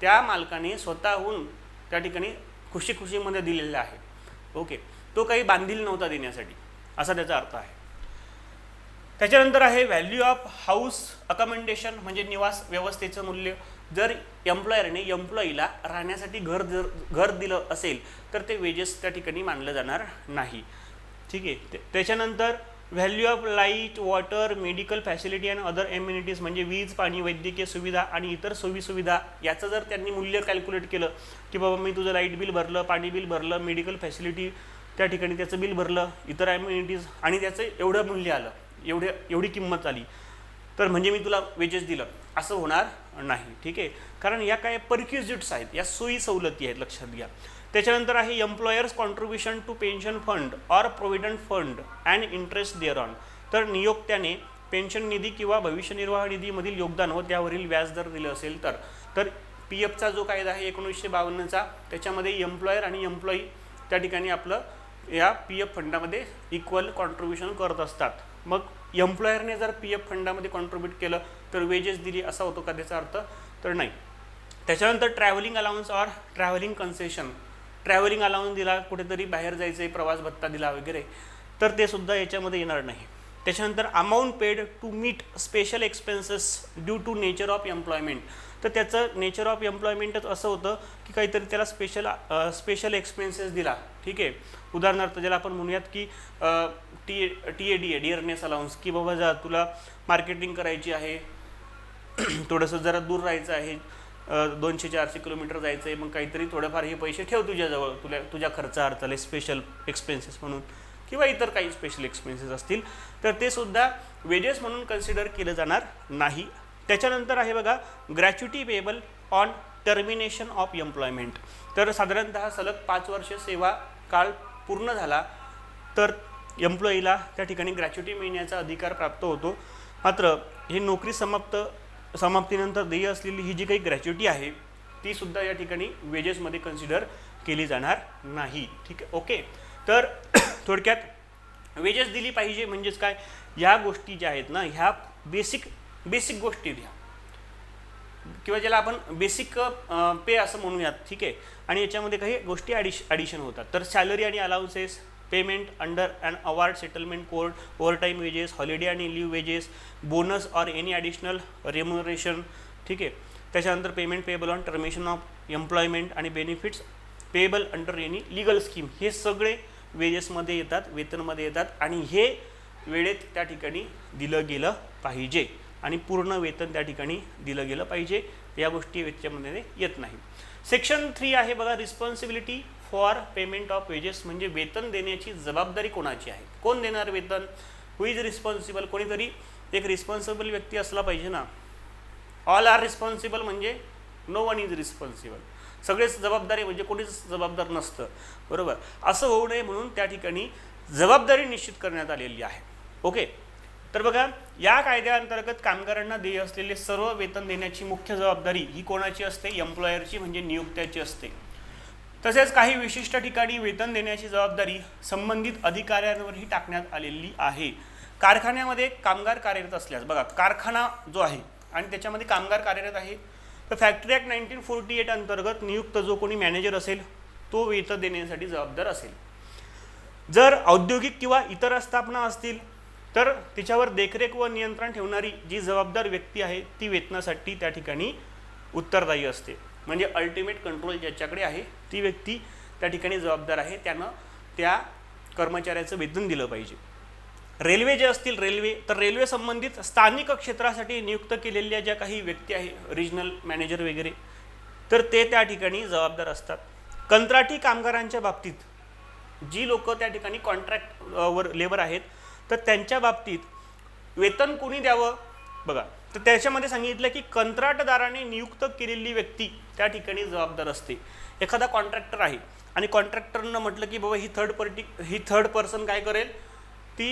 त्या मालकाने स्वतःहून त्या ठिकाणी खुशी खुशीमध्ये दिलेला आहे. ओके, तो काही बांधील नव्हता देण्यासाठी, असा त्याचा अर्थ आहे. त्याच्यानंतर आहे व्हॅल्यू ऑफ हाऊस अकॉमोडेशन, म्हणजे निवास व्यवस्थेचं मूल्य. जर एम्प्लॉयरने एम्प्लॉईला राहण्यासाठी घर दिलं असेल तर ते वेजेस त्या ठिकाणी मानलं जाणार नाही. ठीक आहे. त्याच्यानंतर value of light, water, medical facility and other amenities, म्हणजे वीज, पाणी, वैद्यकीय सुविधा आणि इतर सोयीसुविधा याचं जर त्यांनी मूल्य कॅल्क्युलेट केलं की बाबा मी तुझं लाईट बिल भरलं, पाणी बिल भरलं, मेडिकल फॅसिलिटी त्या ठिकाणी त्याचं बिल भरलं, इतर ॲम्युनिटीज, आणि त्याचं एवढं मूल्य आलं, एवढी किंमत आली, तर म्हणजे मी तुला वेजेस दिलं, असं होणार नाही. ठीक आहे. कारण या काय परक्युजिट्स आहेत, या सोयी सवलती आहेत, लक्षात घ्या. त्याच्यानंतर आहे employer's contribution to pension fund or provident fund and interest thereon. तर नियोक्त्याने पेन्शन निधी किंवा भविष्य निर्वाह निधीमधील योगदान व त्यावरील व्याजदर दिलं असेल तर पी एफचा जो कायदा आहे 1952चा, त्याच्यामध्ये एम्प्लॉयर आणि एम्प्लॉई त्या ठिकाणी आपलं या पी एफ फंडामध्ये इक्वल कॉन्ट्रीब्युशन करत असतात. मग एम्प्लॉयरने जर पी एफ फंडामध्ये कॉन्ट्रीब्यूट केलं तर वेजेस दिली असा होतो का त्याचा अर्थ, तर नाही. त्याच्यानंतर travelling allowance or travelling concession, travelling allowance दिला, कुठेतरी बाहेर जायचं आहे, प्रवास भत्ता दिला वगैरे, तर ते सुद्धा याच्यामध्ये येणार नाही. त्याच्यानंतर amount paid to meet special expenses due to nature of employment, तर त्याचं नेचर ऑफ एम्प्लॉयमेंटच असं होतं की काहीतरी त्याला स्पेशल एक्सपेन्सेस दिला. ठीक आहे. उदाहरणार्थ ज्याला आपण म्हणूयात की TAD आहे, डिअरनेस अलाउन्स, की बाबा जा तुला मार्केटिंग करायची आहे, थोडंसं जरा दूर राहायचं आहे, 200-400 किलोमीटर जायचं आहे, मग काहीतरी थोडेफार हे पैसे ठेव तुझ्याजवळ, तुझ्या खर्चाअर्थाले स्पेशल एक्सपेन्सेस म्हणून, किंवा इतर काही स्पेशल एक्सपेन्सेस असतील तर ते सुद्धा वेजेस म्हणून कन्सिडर केलं जाणार नाही. त्याच्यानंतर आहे बघा gratuity payable on termination of employment. तर साधारणतः सलग 5 वर्ष सेवा काळ पूर्ण झाला तर एम्प्लॉईला त्या ठिकाणी ग्रॅच्युटी मिळण्याचा अधिकार प्राप्त होतो. मात्र ही नोकरी समाप्तीनंतर देय असलेली ही जी काही ग्रॅच्युटी आहे ती सुद्धा या ठिकाणी वेजेसमध्ये कन्सिडर केली जाणार नाही. ठीक आहे. ओके. तर थोडक्यात वेजेस दिली पाहिजे म्हणजेच काय, या गोष्टी ज्या आहेत ना, ह्या बेसिक गोष्टी द्या किंवा ज्याला आपण बेसिक पे असं म्हणूयात. ठीक आहे. आणि याच्यामध्ये काही गोष्टी ॲडिशन होतात. तर सॅलरी आणि allowances, payment under an award settlement code, overtime wages, holiday आणि leave wages, bonus or any additional remuneration, ठीक आहे. त्याच्यानंतर payment payable on termination of employment आणि benefits payable under any legal scheme, हे सगळे वेजेसमध्ये येतात, वेतनमध्ये येतात आणि हे वेळेत त्या ठिकाणी दिलं गेलं पाहिजे आणि पूर्ण वेतन त्या ठिकाणी दिलं गेलं पाहिजे. या गोष्टी याच्यामध्ये येत नाही. सेक्शन 3 आहे बघा, responsibility for payment of wedges, म्हणजे वेतन देण्याची जबाबदारी कोणाची आहे, कोण देणार वेतन, हु इज रिस्पॉन्सिबल, कोणीतरी एक रिस्पॉन्सिबल व्यक्ती असला पाहिजे ना. ऑल आर रिस्पॉन्सिबल म्हणजे नो वन इज रिस्पॉन्सिबल, सगळेच जबाबदारी म्हणजे कोणीच जबाबदार नसतं, बरोबर. असं होऊ नये म्हणून त्या ठिकाणी जबाबदारी निश्चित करण्यात आलेली आहे. ओके, तर बघा या कायद्याअंतर्गत कामगारांना देय असलेले सर्व वेतन देण्याची मुख्य जबाबदारी ही कोणाची असते, एम्प्लॉयरची म्हणजे नियोक्त्याची असते. तसेच काही विशिष्ट ठिकाणी वेतन देण्याची जबाबदारी संबंधित अधिकाऱ्यांवरही टाकण्यात आलेली आहे. कारखान्यामध्ये कामगार कार्यरत असल्यास, बघा कारखाना जो आहे आणि त्याच्यामध्ये कामगार कार्यरत आहे, तर फॅक्टरी ॲक्ट 1948 अंतर्गत नियुक्त जो कोणी मॅनेजर असेल तो वेतन देण्यासाठी जबाबदार असेल. जर औद्योगिक किंवा इतर आस्थापना असतील तर तिच्यावर देखरेख व नियंत्रण ठेवणारी जी जबाबदार व्यक्ती आहे ती वेतनासाठी त्या ठिकाणी उत्तरदायी असते. म्हणजे अल्टिमेट कंट्रोल ज्याच्याकडे आहे ती व्यक्ती त्या ठिकाणी जबाबदार आहे, त्यानं त्या कर्मचाऱ्याचं वेतन दिलं पाहिजे. रेल्वे जे असतील रेल्वे, तर रेल्वे संबंधित स्थानिक क्षेत्रासाठी नियुक्त केलेल्या ज्या काही व्यक्ती आहे, रिजनल मॅनेजर वगैरे, तर ते त्या ठिकाणी जबाबदार असतात. कंत्राटी कामगारांच्या बाबतीत जी लोक त्या ठिकाणी कॉन्ट्रॅक्टवर लेबर आहेत तर त्यांच्या बाबतीत वेतन कोणी द्यावं, बघा तर त्याच्यामध्ये सांगितलं की कंत्राटदाराने नियुक्त केलेली व्यक्ती त्या ठिकाणी जबाबदार असते. एखादा कॉन्ट्रॅक्टर आहे आणि कॉन्ट्रॅक्टरनं म्हटलं की बाबा ही थर्ड पर्सन काय करेल, ती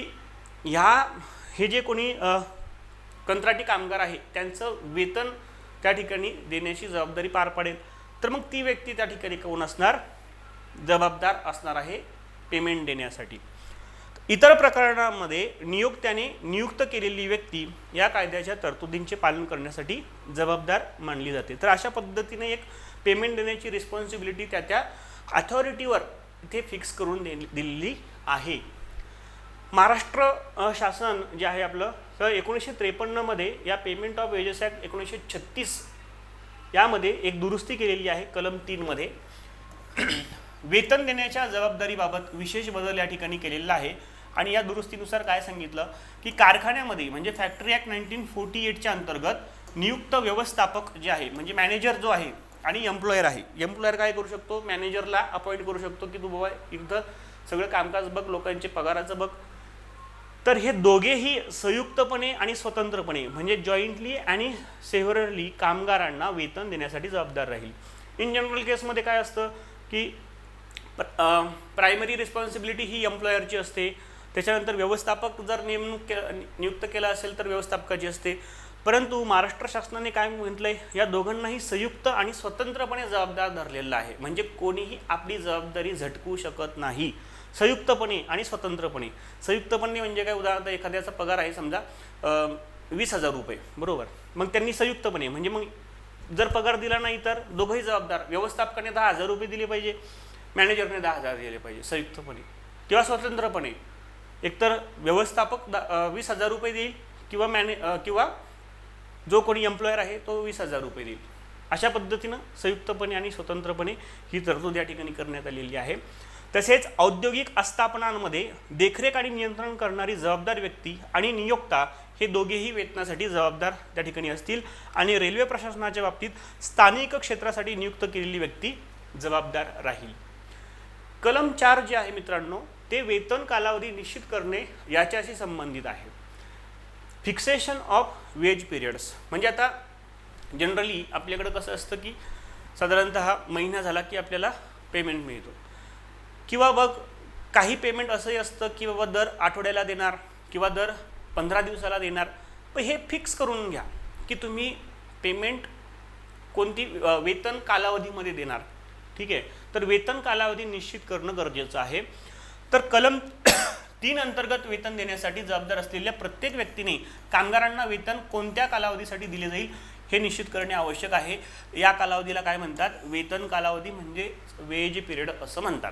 हे जे कोणी कंत्राटी कामगार आहे त्यांचं वेतन त्या ठिकाणी देण्याची जबाबदारी पार पाडेल, तर मग ती व्यक्ती त्या ठिकाणी कोण असणार, जबाबदार असणार आहे पेमेंट देण्यासाठी. इतर प्रकरणांमध्ये नियोक्त्याने नियुक्त केलेली व्यक्ती या कायद्याच्या तरतुदींचे पालन करण्यासाठी जबाबदार मानली जाते. तर अशा पद्धतीने एक पेमेंट देण्याची रिस्पॉन्सिबिलिटी त्या अथॉरिटीवर इथे फिक्स करून दिलेली आहे. महाराष्ट्र शासन जे आहे आपलं, तर 1953 मध्ये या पेमेंट ऑफ वेजेस ॲक्ट 1936 यामध्ये एक दुरुस्ती केलेली आहे कलम 3 मध्ये. वेतन देण्याच्या जबाबदारीबाबत विशेष बदल या ठिकाणी केलेला आहे आणि या दुरुस्तीनुसार काय सांगितलं की कारखान्यामध्ये म्हणजे फॅक्टरी ॲक्ट 1948च्या अंतर्गत नियुक्त व्यवस्थापक जे आहे म्हणजे मॅनेजर जो आहे आणि एम्प्लॉयर आहे, एम्प्लॉयर काय करू शकतो, मॅनेजरला अपॉइंट करू शकतो की तू बाबा इथं सगळं कामकाज बघ, लोकांचे पगाराचं बघ. तर हे दोघेही संयुक्तपणे आणि स्वतंत्रपणे म्हणजे जॉईंटली आणि सेव्हरली कामगारांना वेतन देण्यासाठी जबाबदार राहील. इन जनरल केसमध्ये काय असतं की प्रायमरी रिस्पॉन्सिबिलिटी ही एम्प्लॉयरची असते, त्याच्यानंतर व्यवस्थापक जर नियुक्त केला असेल तर व्यवस्थापकाची असते. परंतु महाराष्ट्र शासनाने काय म्हटलंय, या दोघांनाही संयुक्त आणि स्वतंत्रपणे जबाबदार धरलेलं आहे. म्हणजे कोणीही आपली जबाबदारी झटकू शकत नाही. संयुक्तपणे आणि स्वतंत्रपणे. संयुक्तपणे म्हणजे काय, उदाहरणार्थ एखाद्याचा पगार आहे समजा 20,000 रुपये, बरोबर, मग त्यांनी संयुक्तपणे म्हणजे मग जर पगार दिला नाही तर दोघंही जबाबदार, व्यवस्थापकाने 10,000 रुपये दिले पाहिजे, मॅनेजरने 10,000 दिले पाहिजे संयुक्तपणे किंवा स्वतंत्रपणे. एकतर व्यवस्थापक 20,000 रुपये देईल किंवा जो कोणी एम्प्लॉयर आहे तो 20,000 रुपये देईल. अशा पद्धतीनं संयुक्तपणे आणि स्वतंत्रपणे ही तरतूद या ठिकाणी करण्यात आलेली आहे. तसेच औद्योगिक आस्थापनांमध्ये देखरेख आणि नियंत्रण करणारी जबाबदार व्यक्ती आणि नियोक्ता हे दोघेही वेतनासाठी जबाबदार त्या ठिकाणी असतील आणि रेल्वे प्रशासनाच्या बाबतीत स्थानिक क्षेत्रासाठी नियुक्त केलेली व्यक्ती जबाबदार राहील. कलम 4 जे आहे मित्रांनो ते वेतन कालावधी निश्चित करणे याच्याशी संबंधित आहे. फिक्सेशन ऑफ वेज पिरियड्स म्हणजे आता जनरली आपल्याकडे कसं असतं की साधारणतः महिना झाला की आपल्याला पेमेंट मिळतो किंवा बघ काही पेमेंट असंही असतं की बाबा दर आठवड्याला देणार किंवा दर 15 दिवसाला देणार. पण हे फिक्स करून घ्या की तुम्ही पेमेंट कोणती वेतन कालावधीमध्ये देणार. ठीक आहे, तर वेतन कालावधी निश्चित करणं गरजेचं आहे. तर कलम 3 अंतर्गत वेतन देण्यासाठी जबाबदार असलेल्या प्रत्येक व्यक्तीने कामगारांना वेतन कोणत्या कालावधीसाठी दिले जाईल हे निश्चित करणे आवश्यक आहे. या कालावधीला काय म्हणतात, वेतन कालावधी म्हणजे वेज पिरियड असं म्हणतात.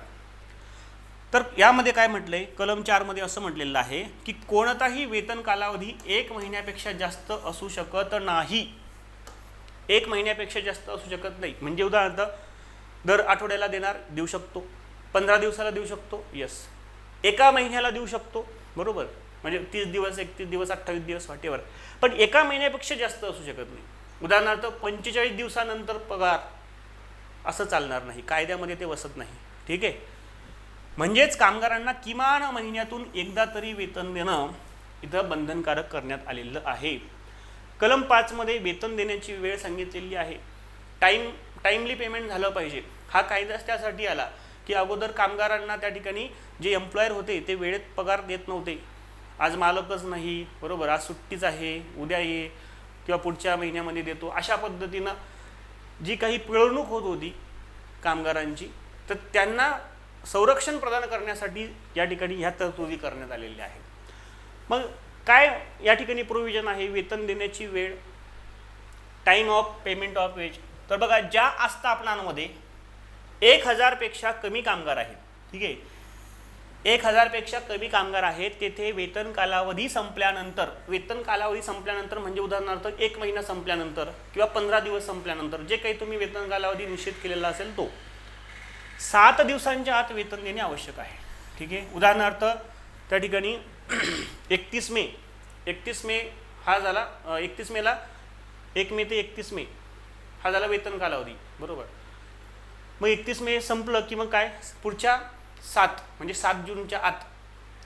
तर यामध्ये काय म्हटलंय, कलम 4 मध्ये असं म्हटलेलं आहे की कोणताही वेतन कालावधी 1 महिन्यापेक्षा जास्त असू शकत नाही. 1 महिन्यापेक्षा जास्त असू शकत नाही. म्हणजे उदाहरणार्थ दर आठवड्याला देऊ शकतो, 15 दिवसाला देऊ शकतो, यस, एका महिन्याला देऊ शकतो, बरोबर, म्हणजे 30 दिवस, 31 दिवस, 28 दिवस, व्हॉटेवर, पण एका महिन्यापेक्षा जास्त असू शकत नाही. उदाहरणार्थ 45 दिवसानंतर पगार असं चालणार नाही, कायद्यामध्ये ते बसत नाही. ठीक आहे. म्हणजेच कामगारांना किमान महिन्यातून एकदा तरी वेतन देणं इथं बंधनकारक करण्यात आलेलं आहे. कलम 5 मध्ये वेतन देण्याची वेळ सांगितलेली आहे. टाइमली पेमेंट झालं पाहिजे. हा कायदा त्यासाठी आला की अगोदर कामगारांना त्या ठिकाणी जे एम्प्लॉयर होते ते वेळेत पगार देत नव्हते. आज मालकच नाही, बरोबर, आज सुट्टीच आहे, उद्या ये किंवा पुढच्या महिन्यामध्ये देतो, अशा पद्धतीनं जी काही पिळवणूक होत होती कामगारांची, तर त्यांना संरक्षण प्रदान करण्यासाठी या ठिकाणी ह्या तरतुदी करण्यात आलेल्या आहेत. मग काय या ठिकाणी प्रोव्हिजन आहे, वेतन देण्याची वेळ, time of payment of ways. तर बघा, ज्या आस्थापनांमध्ये 1000 पेक्षा कमी कामगार आहेत, ठीक आहे, 1000 पेक्षा कमी कामगार आहेत, तेथे वेतन कालावधी संपल्यानंतर म्हणजे उदाहरणार्थ 1 महिना संपल्यानंतर किंवा 15 दिवस संपल्यानंतर जे काही तुम्ही वेतन कालावधी निश्चित केलेला असेल तो 7 दिवसांच्या आत वेतन देणे आवश्यक आहे. ठीक आहे. उदाहरणार्थ त्या ठिकाणी 31 मे हा झाला, 31 मेला 1 मे ते 31 मे हा झाला वेतन कालावधी, बरोबर. मग 31 मे संपलं की मग काय, पुढच्या 7 म्हणजे 7 जूनच्या आत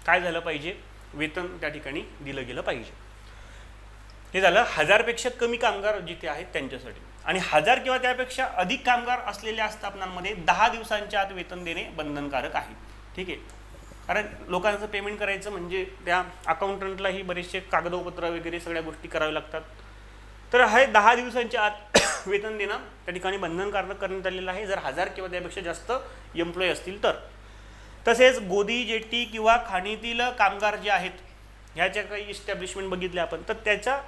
काय झालं पाहिजे, वेतन त्या ठिकाणी दिलं गेलं पाहिजे. हे झालं 1000 पेक्षा कमी कामगार जिथे आहेत त्यांच्यासाठी. आणि 1000 किंवा त्यापेक्षा अधिक कामगार असलेल्या आस्थापनांमध्ये 10 दिवसांच्या आत वेतन देणे बंधनकारक आहे. ठीक आहे. कारण लोकांचं पेमेंट करायचं म्हणजे त्या अकाउंटंटलाही बरेचसे कागदोपत्र वगैरे सगळ्या गोष्टी कराव्या लागतात. तर हे 10 दिवसांच्या आत वेतन देणं त्या ठिकाणी बंधनकारक करण्यात आलेलं आहे, जर 1000 किंवा त्यापेक्षा जास्त एम्प्लॉई असतील तर. तसेच गोदी, जेटी किंवा खाणीतील कामगार जे आहेत, ह्याच्या काही इस्टॅब्लिशमेंट बघितले आपण, तर त्याचा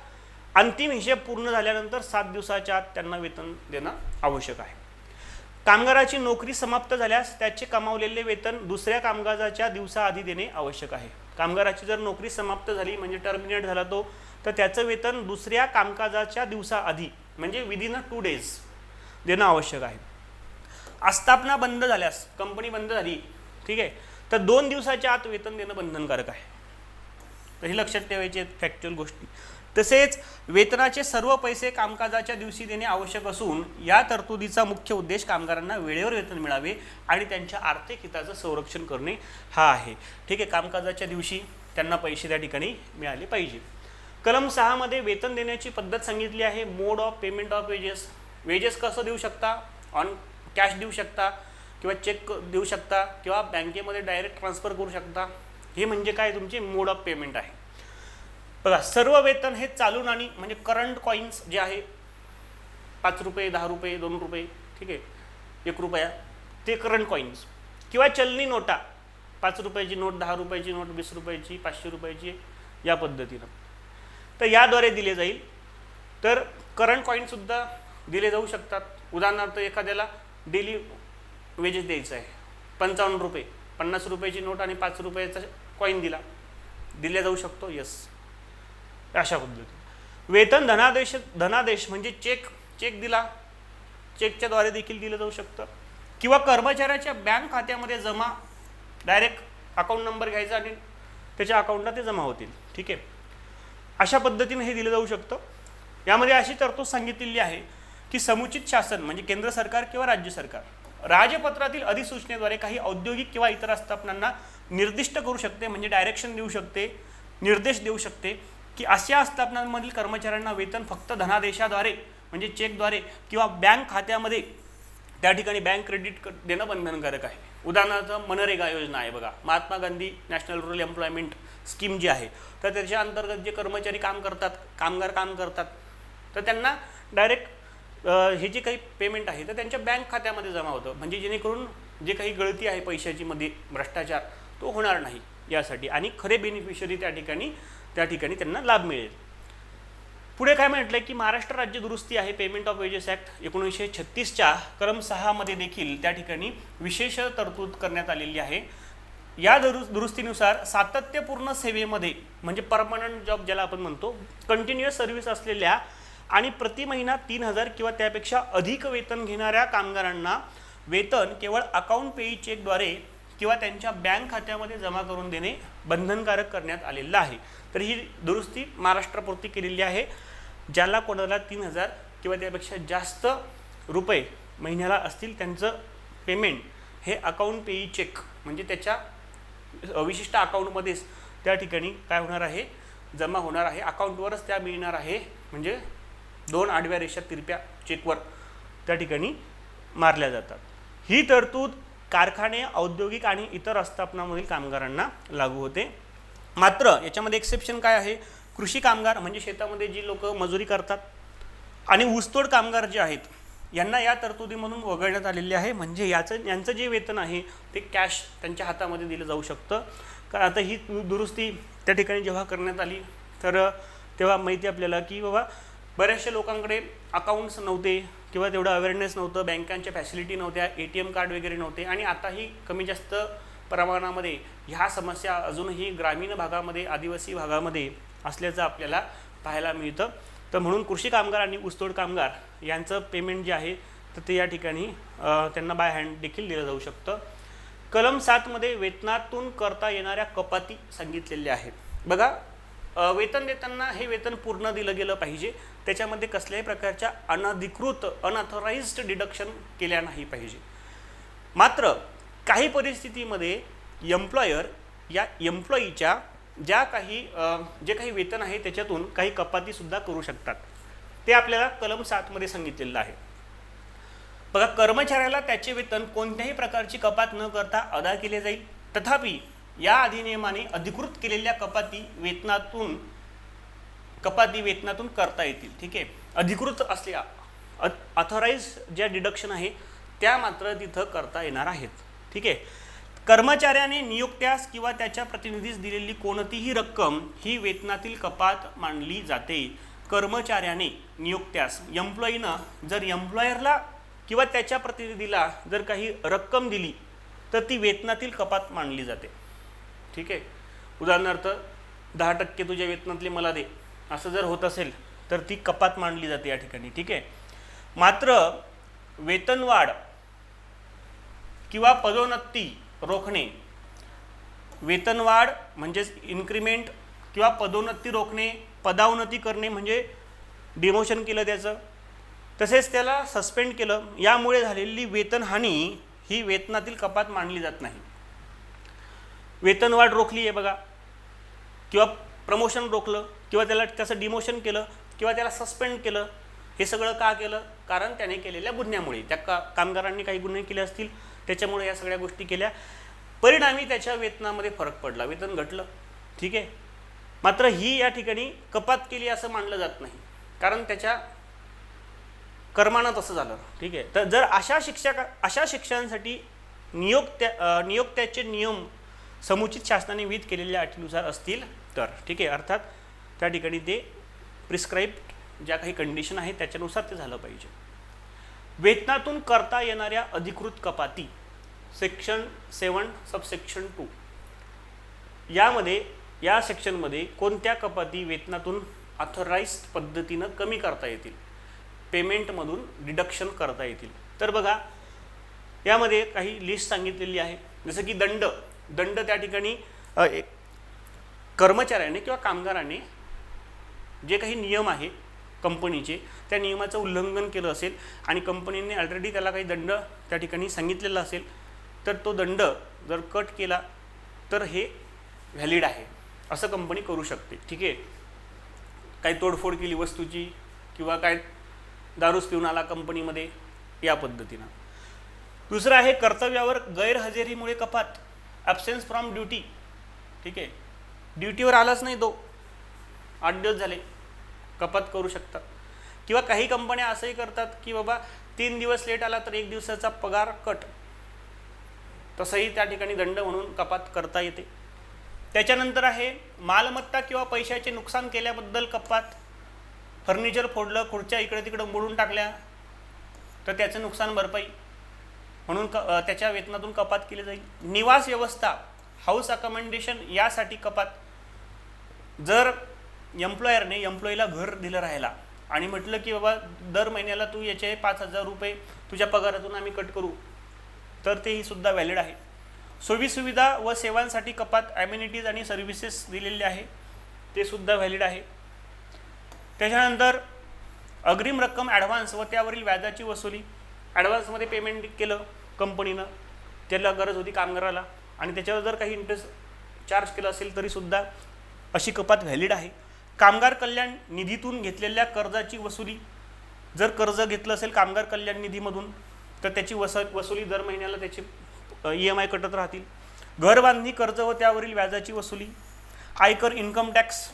अंतिम हिशेब पूर्ण झाल्यानंतर 7 दिवसाच्या आत त्यांना वेतन देणं आवश्यक आहे. कामगाराची नोकरी समाप्त झाल्यास त्याचे कमावलेले वेतन दुसऱ्या कामकाजाच्या दिवसाआधी देणे आवश्यक आहे. कामगाराची जर नोकरी समाप्त झाली म्हणजे टर्मिनेट झाला तो, तर त्याचं वेतन दुसऱ्या कामकाजाच्या दिवसाआधी म्हणजे विदिन 2 days देणं आवश्यक आहे. आस्थापना बंद झाल्यास, कंपनी बंद झाली, ठीक आहे, तर 2 दिवसाच्या आत वेतन देणं बंधनकारक आहे. तर हे लक्षात ठेवायचे फॅक्च्युअल गोष्टी. तसेच वेतनाचे सर्व पैसे कामकाजाच्या दिवशी देणे आवश्यक असून या तरतुदीचा मुख्य उद्देश कामगारांना वेळेवर वेतन मिळावे आणि त्यांच्या आर्थिक हिताचं संरक्षण करणे हा आहे. ठीक आहे. कामकाजाच्या दिवशी त्यांना पैसे त्या ठिकाणी मिळाले पाहिजे. कलम 6 मध्ये वेतन देण्याची पद्धत सांगितली आहे. मोड ऑफ पेमेंट ऑफ वेजेस कसं देऊ शकता, ऑन कॅश देऊ शकता किंवा चेक देऊ शकता किंवा बँकेमध्ये डायरेक्ट ट्रान्सफर करू शकता. हे म्हणजे काय, तुमचे मोड ऑफ पेमेंट आहे. बघा, सर्व वेतन हे चालू नाणी म्हणजे करंट कॉईन्स जे आहे, 5 रुपये, 10 रुपये, 2 रुपये, ठीक आहे, 1 रुपया, ते करंट कॉईन्स किंवा चलनी नोटा, 5 रुपयाची नोट, 10 रुपयाची नोट, 20 रुपयाची, 500 रुपयाची, या पद्धतीनं, तर याद्वारे दिले जाईल. तर करंट कॉईनसुद्धा दिले जाऊ शकतात. उदाहरणार्थ एखाद्याला डेली वेजेस द्यायचं आहे, 55 रुपये, 50 रुपयाची नोट आणि 5 रुपयाचा कॉईन दिला जाऊ शकतो. यस, अशा पद्धतीने. वेतन धनादेश म्हणजे चेक दिला, चेकच्या द्वारे देखील दिलं जाऊ शकतं किंवा कर्मचाऱ्याच्या बँक खात्यामध्ये जमा, डायरेक्ट अकाउंट नंबर घ्यायचा आणि त्याच्या अकाउंटला ते जमा होतील. ठीक आहे. अशा पद्धतीने हे दिलं जाऊ शकतं. यामध्ये अशी तरतूद सांगितलेली आहे की समुचित शासन म्हणजे केंद्र सरकार किंवा राज्य सरकार राजपत्रातील अधिसूचनेद्वारे काही औद्योगिक किंवा इतर आस्थापनांना निर्दिष्ट करू शकते, म्हणजे डायरेक्शन देऊ शकते, निर्देश देऊ शकते की अशा आस्थापनांमधील कर्मचाऱ्यांना वेतन फक्त धनादेशाद्वारे म्हणजे चेकद्वारे किंवा बँक खात्यामध्ये त्या ठिकाणी बँक क्रेडिट देणं बंधनकारक आहे. उदाहरणार्थ मनरेगा योजना आहे बघा, Mahatma Gandhi national rural employment scheme जी आहे, तर त्याच्या अंतर्गत जे कर्मचारी काम करतात, कामगार काम करतात, तर त्यांना डायरेक्ट हे जे काही पेमेंट आहे तर त्यांच्या बँक खात्यामध्ये जमा होतं, म्हणजे जेणेकरून जे काही गळती आहे पैशाची मध्ये भ्रष्टाचार तो होणार नाही यासाठी, आणि खरे बेनिफिशरी त्या ठिकाणी त्यांना लाभ मिळेल. पुढे काय म्हटलंय की महाराष्ट्र राज्य दुरुस्ती आहे पेमेंट ऑफ वेजेस ॲक्ट 1936च्या कलम 6 मध्ये देखील त्या ठिकाणी विशेष तरतूद करण्यात आलेली आहे. या दुरुस्तीनुसार सातत्यपूर्ण सेवेमध्ये म्हणजे परमनंट जॉब ज्याला आपण म्हणतो, कंटिन्युअस सर्व्हिस असलेल्या आणि प्रति महिना 3,000 किंवा त्यापेक्षा अधिक वेतन घेणाऱ्या कामगारांना वेतन केवळ अकाउंट पेई चेकद्वारे किंवा त्यांच्या बँक खात्यामध्ये जमा करून देणे बंधनकारक करण्यात आलेलं आहे. तर ही दुरुस्ती महाराष्ट्रापुरती केलेली आहे. ज्याला कोणाला 3,000 किंवा त्यापेक्षा जास्त रुपये महिन्याला असतील त्यांचं पेमेंट हे अकाउंट पेई चेक म्हणजे त्याच्या विशिष्ट अकाउंटमध्येच त्या ठिकाणी काय होणार आहे, जमा होणार आहे, अकाउंटवरच त्या मिळणार आहे. म्हणजे 2 आडव्या रेषा तिरप्या चेकवर त्या ठिकाणी मारल्या जातात. ही तरतूद कारखाने, औद्योगिक आणि इतर आस्थापनांमधील कामगारांना लागू होते. मात्र याच्यामध्ये एक्सेप्शन काय आहे, कृषी कामगार म्हणजे शेतामध्ये जी लोक मजुरी करतात आणि ऊसतोड कामगार जे आहेत यांना या तरतुदीमधून वगळण्यात आलेले आहे. म्हणजे यांचं जे वेतन आहे ते कॅश त्यांच्या हातामध्ये दिलं जाऊ शकतं. कारण आता ही दुरुस्ती त्या ठिकाणी जेव्हा करण्यात आली तर तेव्हा माहिती आपल्याला की बाबा बऱ्याचशा लोकांकडे अकाउंट्स नव्हते किंवा तेवढं अवेअरनेस नव्हतं, बँकांच्या फॅसिलिटी नव्हत्या, ATM कार्ड वगैरे नव्हते आणि आताही कमी जास्त प्रमाणामध्ये ह्या समस्या अजूनही ग्रामीण भागामध्ये, आदिवासी भागामध्ये असल्याचं आपल्याला पाहायला मिळतं. तर म्हणून कृषी कामगार आणि ऊसतोड कामगार यांचं पेमेंट जे आहे तर ते या ठिकाणी त्यांना बाय हँड देखील दिलं जाऊ शकतं. कलम 7 मध्ये वेतनातून करता येणाऱ्या कपाती सांगितलेल्या आहेत. बघा, वेतन देताना हे वेतन पूर्ण दिलं गेलं पाहिजे, त्याच्यामध्ये कसल्याही प्रकारच्या अनधिकृत अनऑथराइज्ड डिडक्शन केल्या नाही पाहिजे. मात्र काही परिस्थितीमध्ये एम्प्लॉयर या एम्प्लॉईच्या जे काही वेतन आहे त्याच्यातून काही कपातीसुद्धा करू शकतात. ते आपल्याला कलम 7 मध्ये सांगितलेलं आहे. बघा, कर्मचाऱ्याला त्याचे वेतन कोणत्याही प्रकारची कपात न करता अदा केले जाईल. तथापि या अधिनियमाने अधिकृत केलेल्या कपाती वेतनातून करता येतील. ठीक आहे, अधिकृत असल्या ऑथराइज ज्या डिडक्शन आहे त्या मात्र तिथं करता येणार आहेत. ठीक आहे, कर्मचाऱ्याने नियोक्त्यास किंवा त्याच्या प्रतिनिधीस दिलेली कोणतीही रक्कम ही वेतनातील कपात मानली जाते. कर्मचाऱ्याने नियोक्त्यास, एम्प्लॉईनं जर एम्प्लॉयरला किंवा त्याच्या प्रतिनिधीला जर काही रक्कम दिली तर ती वेतनातील कपात मानली जाते. ठीक आहे, उदाहरणार्थ 10% तुझ्या वेतनातले मला दे असं जर होत असेल तर ती कपात मानली जाते या ठिकाणी. ठीक आहे, मात्र वेतनवाढ किंवा पदोन्नती रोखणे, वेतनवाढ म्हणजेच इन्क्रिमेंट किंवा पदोन्नती रोखणे, पदावन्नती करणे म्हणजे डिमोशन केलं त्याचं, तसेच त्याला सस्पेंड केलं, यामुळे झालेली वेतनहानी ही वेतनातील कपात मानली जात नाही. वेतनवाढ रोखली आहे बघा, किंवा प्रमोशन रोखलं किंवा त्याला त्याचं डिमोशन केलं किंवा त्याला सस्पेंड केलं, हे सगळं का केलं? कारण त्याने केलेल्या गुन्ह्यामुळे, त्या कामगारांनी काही गुन्हे केले असतील त्याच्यामुळे या सगळ्या गोष्टी केल्या, परिणामी त्याच्या वेतनामध्ये फरक पडला, वेतन घटलं. ठीक आहे, मात्र ही या ठिकाणी कपात केली असं मानलं जात नाही, कारण त्याच्या कर्मानं तसं झालं. ठीक आहे, तर जर अशा शिक्षणासाठी नियोक्त्याचे नियम समुचित शासनाने विहित केलेल्या अटीनुसार असतील तर. ठीक आहे, अर्थात त्या ठिकाणी ते प्रिस्क्राईब ज्या काही कंडिशन आहेत त्याच्यानुसार ते झालं पाहिजे. वेतनातून करता येणाऱ्या अधिकृत कपाती सेक्शन 7 सबसेक्शन 2 या सेक्शनमध्ये कोणत्या कपाती वेतनातून ऑथराइज्ड पद्धतीनं कमी करता येतील, पेमेंटमधून डिडक्शन करता येतील. तर बघा, यामध्ये काही लिस्ट सांगितलेली आहे. जसं की दंड त्या ठिकाणी कर्मचाऱ्याने किंवा कामगाराने जे काही नियम आहे कंपनीचे त्या नियमाचं उल्लंघन केलं असेल आणि कंपनीने ऑलरेडी त्याला काही दंड त्या ठिकाणी सांगितलेला असेल तर तो दंड जर कट केला तर हे व्हॅलिड आहे असं कंपनी करू शकते. ठीक आहे, काही तोडफोड केली वस्तूची किंवा काय दारूच पिऊन आला कंपनीमध्ये, या पद्धतीनं. दुसरं आहे कर्तव्यावर गैरहजेरीमुळे कपात, ॲब्सेन्स फ्रॉम ड्युटी. ठीक आहे, ड्युटीवर आलाच नाही तो, 8 दिवस झाले, कपात करू शकतात. किंवा काही कंपन्या असंही करतात की बाबा 3 दिवस लेट आला तर 1 दिवसाचा पगार कट, तसंही त्या ठिकाणी दंड म्हणून कपात करता येते. त्याच्यानंतर आहे मालमत्ता किंवा पैशाचे नुकसान केल्याबद्दल कपात, फर्निचर फोडलं, खुर्च्या इकडे तिकडं मोडून टाकल्या तर त्याचं नुकसान भरपाई म्हणून त्याच्या वेतनातून कपात केली जाईल. निवास व्यवस्था हाऊस अकोमोडेशन यासाठी कपात, जर एम्प्लॉयरने एम्प्लॉईला घर दिलं राहायला आणि म्हटलं की बाबा दर महिन्याला तू याचे 5,000 रुपये तुझ्या पगारातून आम्ही कट करू, तर तेही सुद्धा व्हॅलिड आहे. सोयीसुविधा व सेवांसाठी कपात, ॲम्युनिटीज आणि सर्व्हिसेस दिलेले आहे, ते सुद्धा व्हॅलिड आहे. त्याच्यानंतर अग्रिम रक्कम ॲडव्हान्स व त्यावरील व्याजाची वसुली, ॲडव्हान्समध्ये पेमेंट केलं कंपनीनं, त्याला गरज होती कामगाराला आणि त्याच्यावर जर काही इंटरेस्ट चार्ज केलं असेल तरीसुद्धा अशी कपात व्हॅलिड आहे. कामगार कल्याण निधीतून घेतलेल्या कर्जाची वसुली, जर कर्ज घेतलं असेल कामगार कल्याण निधीमधून तर त्याची वसुली दर महिन्याला त्याची EMI कटत राहतील. घरबांधणी कर्ज व त्यावरील व्याजाची वसुली, आयकर इन्कम टॅक्स,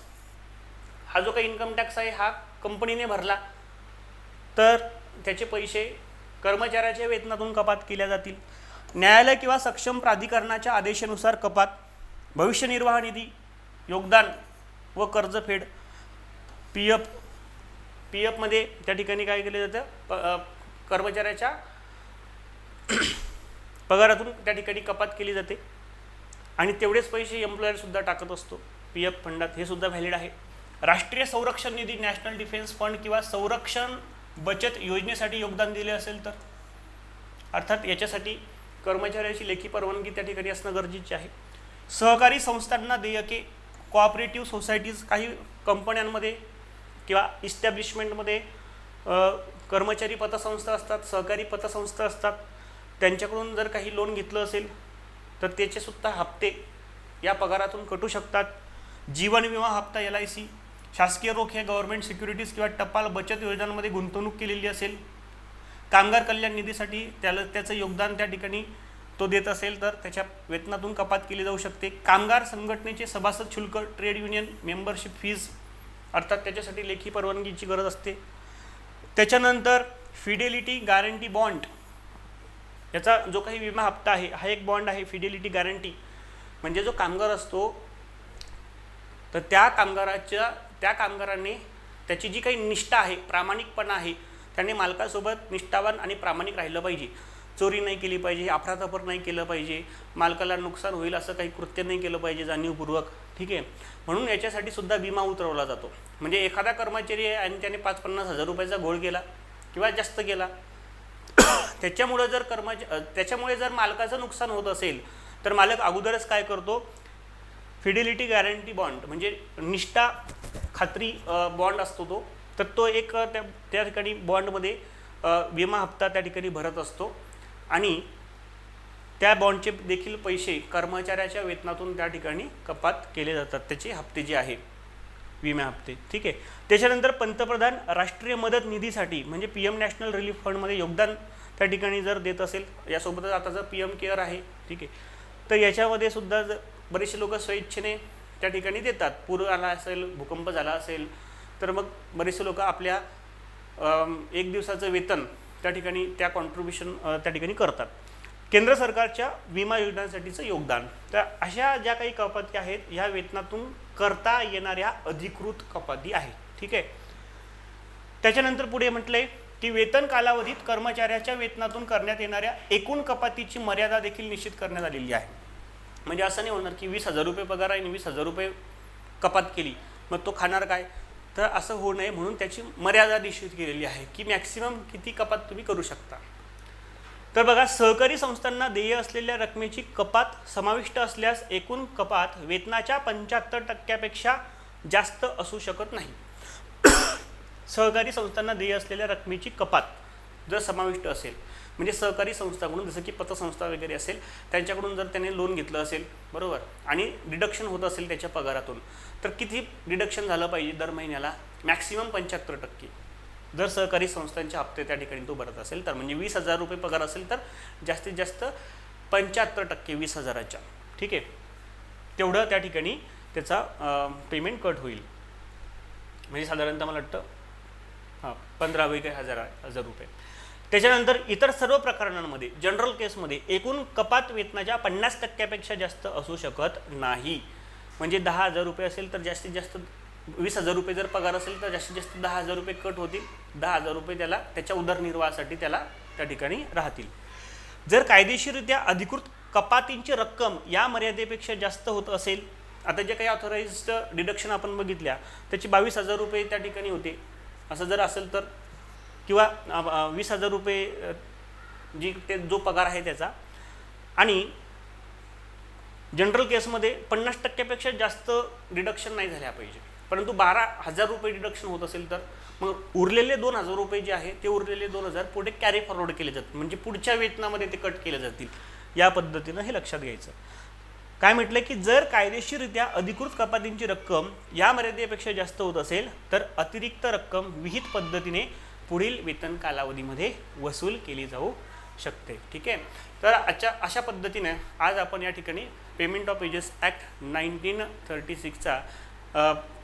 हा जो काही इन्कम टॅक्स आहे हा कंपनीने भरला तर त्याचे पैसे कर्मचाऱ्याच्या वेतनातून कपात केल्या जातील. न्यायालय किंवा सक्षम प्राधिकरणाच्या आदेशानुसार कपात, भविष्य निर्वाह निधी, योगदान व कर्जफेड, PF मध्ये त्या ठिकाणी काय केलं जातं, कर्मचाऱ्याच्या पगारातून त्या ठिकाणी कपात केली जाते आणि तेवढेच पैसे एम्प्लॉयरसुद्धा टाकत असतो PF फंडात, हे सुद्धा व्हॅलिड आहे. राष्ट्रीय संरक्षण निधी, नॅशनल डिफेन्स फंड किंवा संरक्षण बचत योजनेसाठी योगदान दिले असेल तर, अर्थात याच्यासाठी कर्मचाऱ्याची लेखी परवानगी त्या ठिकाणी असणं गरजेचे आहे. सहकारी संस्थांना देयके, कोऑपरेटिव्ह सोसायटीज, काही कंपन्यांमध्ये किंवा इस्टॅब्लिशमेंटमध्ये कर्मचारी पतसंस्था असतात, सहकारी पतसंस्था असतात, त्यांच्याकडून जर काही लोन घेतलं असेल तर त्याचेसुद्धा हप्ते या पगारातून कटू शकतात. जीवन विमा हप्ता, LIC, शासकीय रोखे, गव्हर्नमेंट सिक्युरिटीज किंवा टपाल बचत योजनांमध्ये गुंतवणूक केलेली असेल, कामगार कल्याण निधीसाठी त्याचं योगदान त्या ठिकाणी तो देत असेल तर त्याच्या वेतनातून कपात केली जाऊ शकते. कामगार संघटनेचे सभासद शुल्क, ट्रेड युनियन मेंबरशिप फीज, अर्थात त्याच्यासाठी लेखी परवानगीची गरज असते. त्याच्यानंतर फिडेलिटी गॅरंटी बॉन्ड, याचा जो काही विमा हप्ता आहे हा एक बॉन्ड आहे. फिडेलिटी गॅरंटी म्हणजे जो कामगार असतो तर त्या कामगाराने त्याची जी काही निष्ठा आहे, प्रामाणिकपणा आहे, त्याने मालकासोबत निष्ठावान आणि प्रामाणिक राहिलं पाहिजे, चोरी नाही केली पाहिजे, अफरातफर नाही केलं पाहिजे, मालकाला नुकसान होईल असं काही कृत्य नाही केलं पाहिजे जाणीवपूर्वक, ठीक आहे. म्हणून याच्यासाठी सुद्धा विमा उतरवला जातो. म्हणजे एखादा कर्मचारी आहे आणि त्याने 5-50 हजार रुपयाचा घोळ केला किंवा जास्त केला, त्याच्यामुळे जर मालकाचं नुकसान होत असेल तर मालक अगोदरच काय करतो, फिडेलिटी गॅरंटी बॉन्ड म्हणजे निष्ठा खात्री बॉन्ड असतो तर तो एक त्या ठिकाणी बॉन्डमध्ये विमा हप्ता त्या ठिकाणी भरत असतो आणि त्या बॉन्डचे देखील पैसे कर्मचाऱ्याच्या वेतनातून त्या ठिकाणी कपात केले जातात, त्याचे हप्ते जे आहे विमा हप्ते, ठीक आहे. त्याच्यानंतर पंतप्रधान राष्ट्रीय मदत निधीसाठी म्हणजे PM नॅशनल रिलीफ फंडमध्ये योगदान त्या ठिकाणी जर देत असेल, यासोबतच आता जर PM केअर आहे, ठीक आहे, तर याच्यामध्ये सुद्धा बरेचसे लोक स्वइच्छेने त्या ठिकाणी देतात. पूर आला असेल, भूकंप झाला असेल तर मग बरेचसे लोक आपल्या 1 दिवसाचं वेतन त्या ठिकाणी त्या कॉन्ट्रीब्युशन त्या ठिकाणी करतात. केंद्र सरकारच्या विमा योजनांसाठीचं योगदान, तर अशा ज्या काही कपाती आहेत ह्या वेतनातून करता येणाऱ्या अधिकृत कपाती आहेत, ठीक आहे. त्याच्यानंतर पुढे म्हटलंय की वेतन कालावधीत कर्मचाऱ्याच्या वेतनातून करण्यात येणाऱ्या एकूण कपातीची मर्यादा देखील निश्चित करण्यात आलेली आहे. म्हणजे असं नाही होणार की 20,000 रुपये पगार आहे आणि 20,000 रुपये कपात केली मग तो खाणार काय, तर असं होऊ नये म्हणून त्याची मर्यादा निश्चित केलेली आहे की मॅक्सिमम किती कपात तुम्ही करू शकता. तर बघा, सहकारी संस्थांना देय असलेल्या रकमेची कपात समाविष्ट असल्यास एकूण कपात वेतनाच्या 75% जास्त असू शकत नाही. सहकारी संस्थांना देय असलेल्या रकमेची कपात जर समाविष्ट असेल म्हणजे सहकारी संस्थाकडून जसं की पतसंस्था वगैरे असेल त्यांच्याकडून जर त्याने लोन घेतलं असेल, बरोबर, आणि डिडक्शन होत असेल त्याच्या पगारातून, तर किती डिडक्शन झालं पाहिजे दर महिन्याला, मॅक्सिमम 75%. जर सहकारी संस्थांचे हप्ते त्या ठिकाणी तो भरत असेल तर, म्हणजे 20,000 रुपये पगार असेल तर जास्तीत जास्त 75% 20,000च्या, ठीक आहे, तेवढं त्या ठिकाणी त्याचा पेमेंट कट होईल. म्हणजे साधारणतः मला वाटतं 15,000 रुपये. त्याच्यानंतर इतर सर्व प्रकरणांमध्ये जनरल केसमध्ये एकूण कपात वेतनाच्या 50% जास्त असू शकत नाही. म्हणजे 10,000 रुपये असेल तर जास्तीत जास्त 20,000 रुपये जर पगार असेल तर जास्तीत जास्त 10,000 रुपये कट होतील. 10,000 रुपये त्याला त्याच्या उदरनिर्वाहासाठी त्याला त्या ठिकाणी राहतील. जर कायदेशीररित्या अधिकृत कपातींची रक्कम या मर्यादेपेक्षा जास्त होत असेल, आता जे काही ऑथराइज्ड डिडक्शन आपण बघितल्या त्याची 22,000 रुपये त्या ठिकाणी होते, असं जर असेल तर, किंवा 20,000 रुपये जी ते जो पगार आहे त्याचा, आणि जनरल केसमध्ये 50% जास्त डिडक्शन नाही झाल्या पाहिजे, परंतु 12,000 रुपये डिडक्शन होत असेल तर मग उरलेले 2,000 रुपये जे आहे ते उरलेले 2,000 पुढे कॅरी फॉरवर्ड केले जातात, म्हणजे पुढच्या वेतनामध्ये ते कट केले जातील. या पद्धतीनं हे लक्षात घ्यायचं. काय म्हटलं की जर कायदेशीररित्या अधिकृत कपातींची रक्कम या मर्यादेपेक्षा जास्त होत असेल तर अतिरिक्त रक्कम विहित पद्धतीने पुढील वेतन कालावधीमध्ये वसूल केली जाऊ शकते. ठीक आहे. तर अशा पद्धतीने आज आपण या ठिकाणी पेमेंट ऑफ वेजेस ॲक्ट 1936चा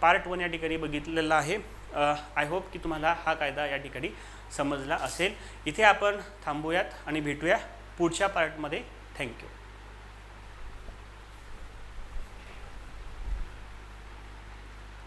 पार्ट 1 या ठिकाणी बघितलेला आहे. आय होप की तुम्हाला हा कायदा या ठिकाणी समजला असेल. इथे आपण थांबूयात आणि भेटूया पुढच्या पार्टमध्ये. थँक्यू.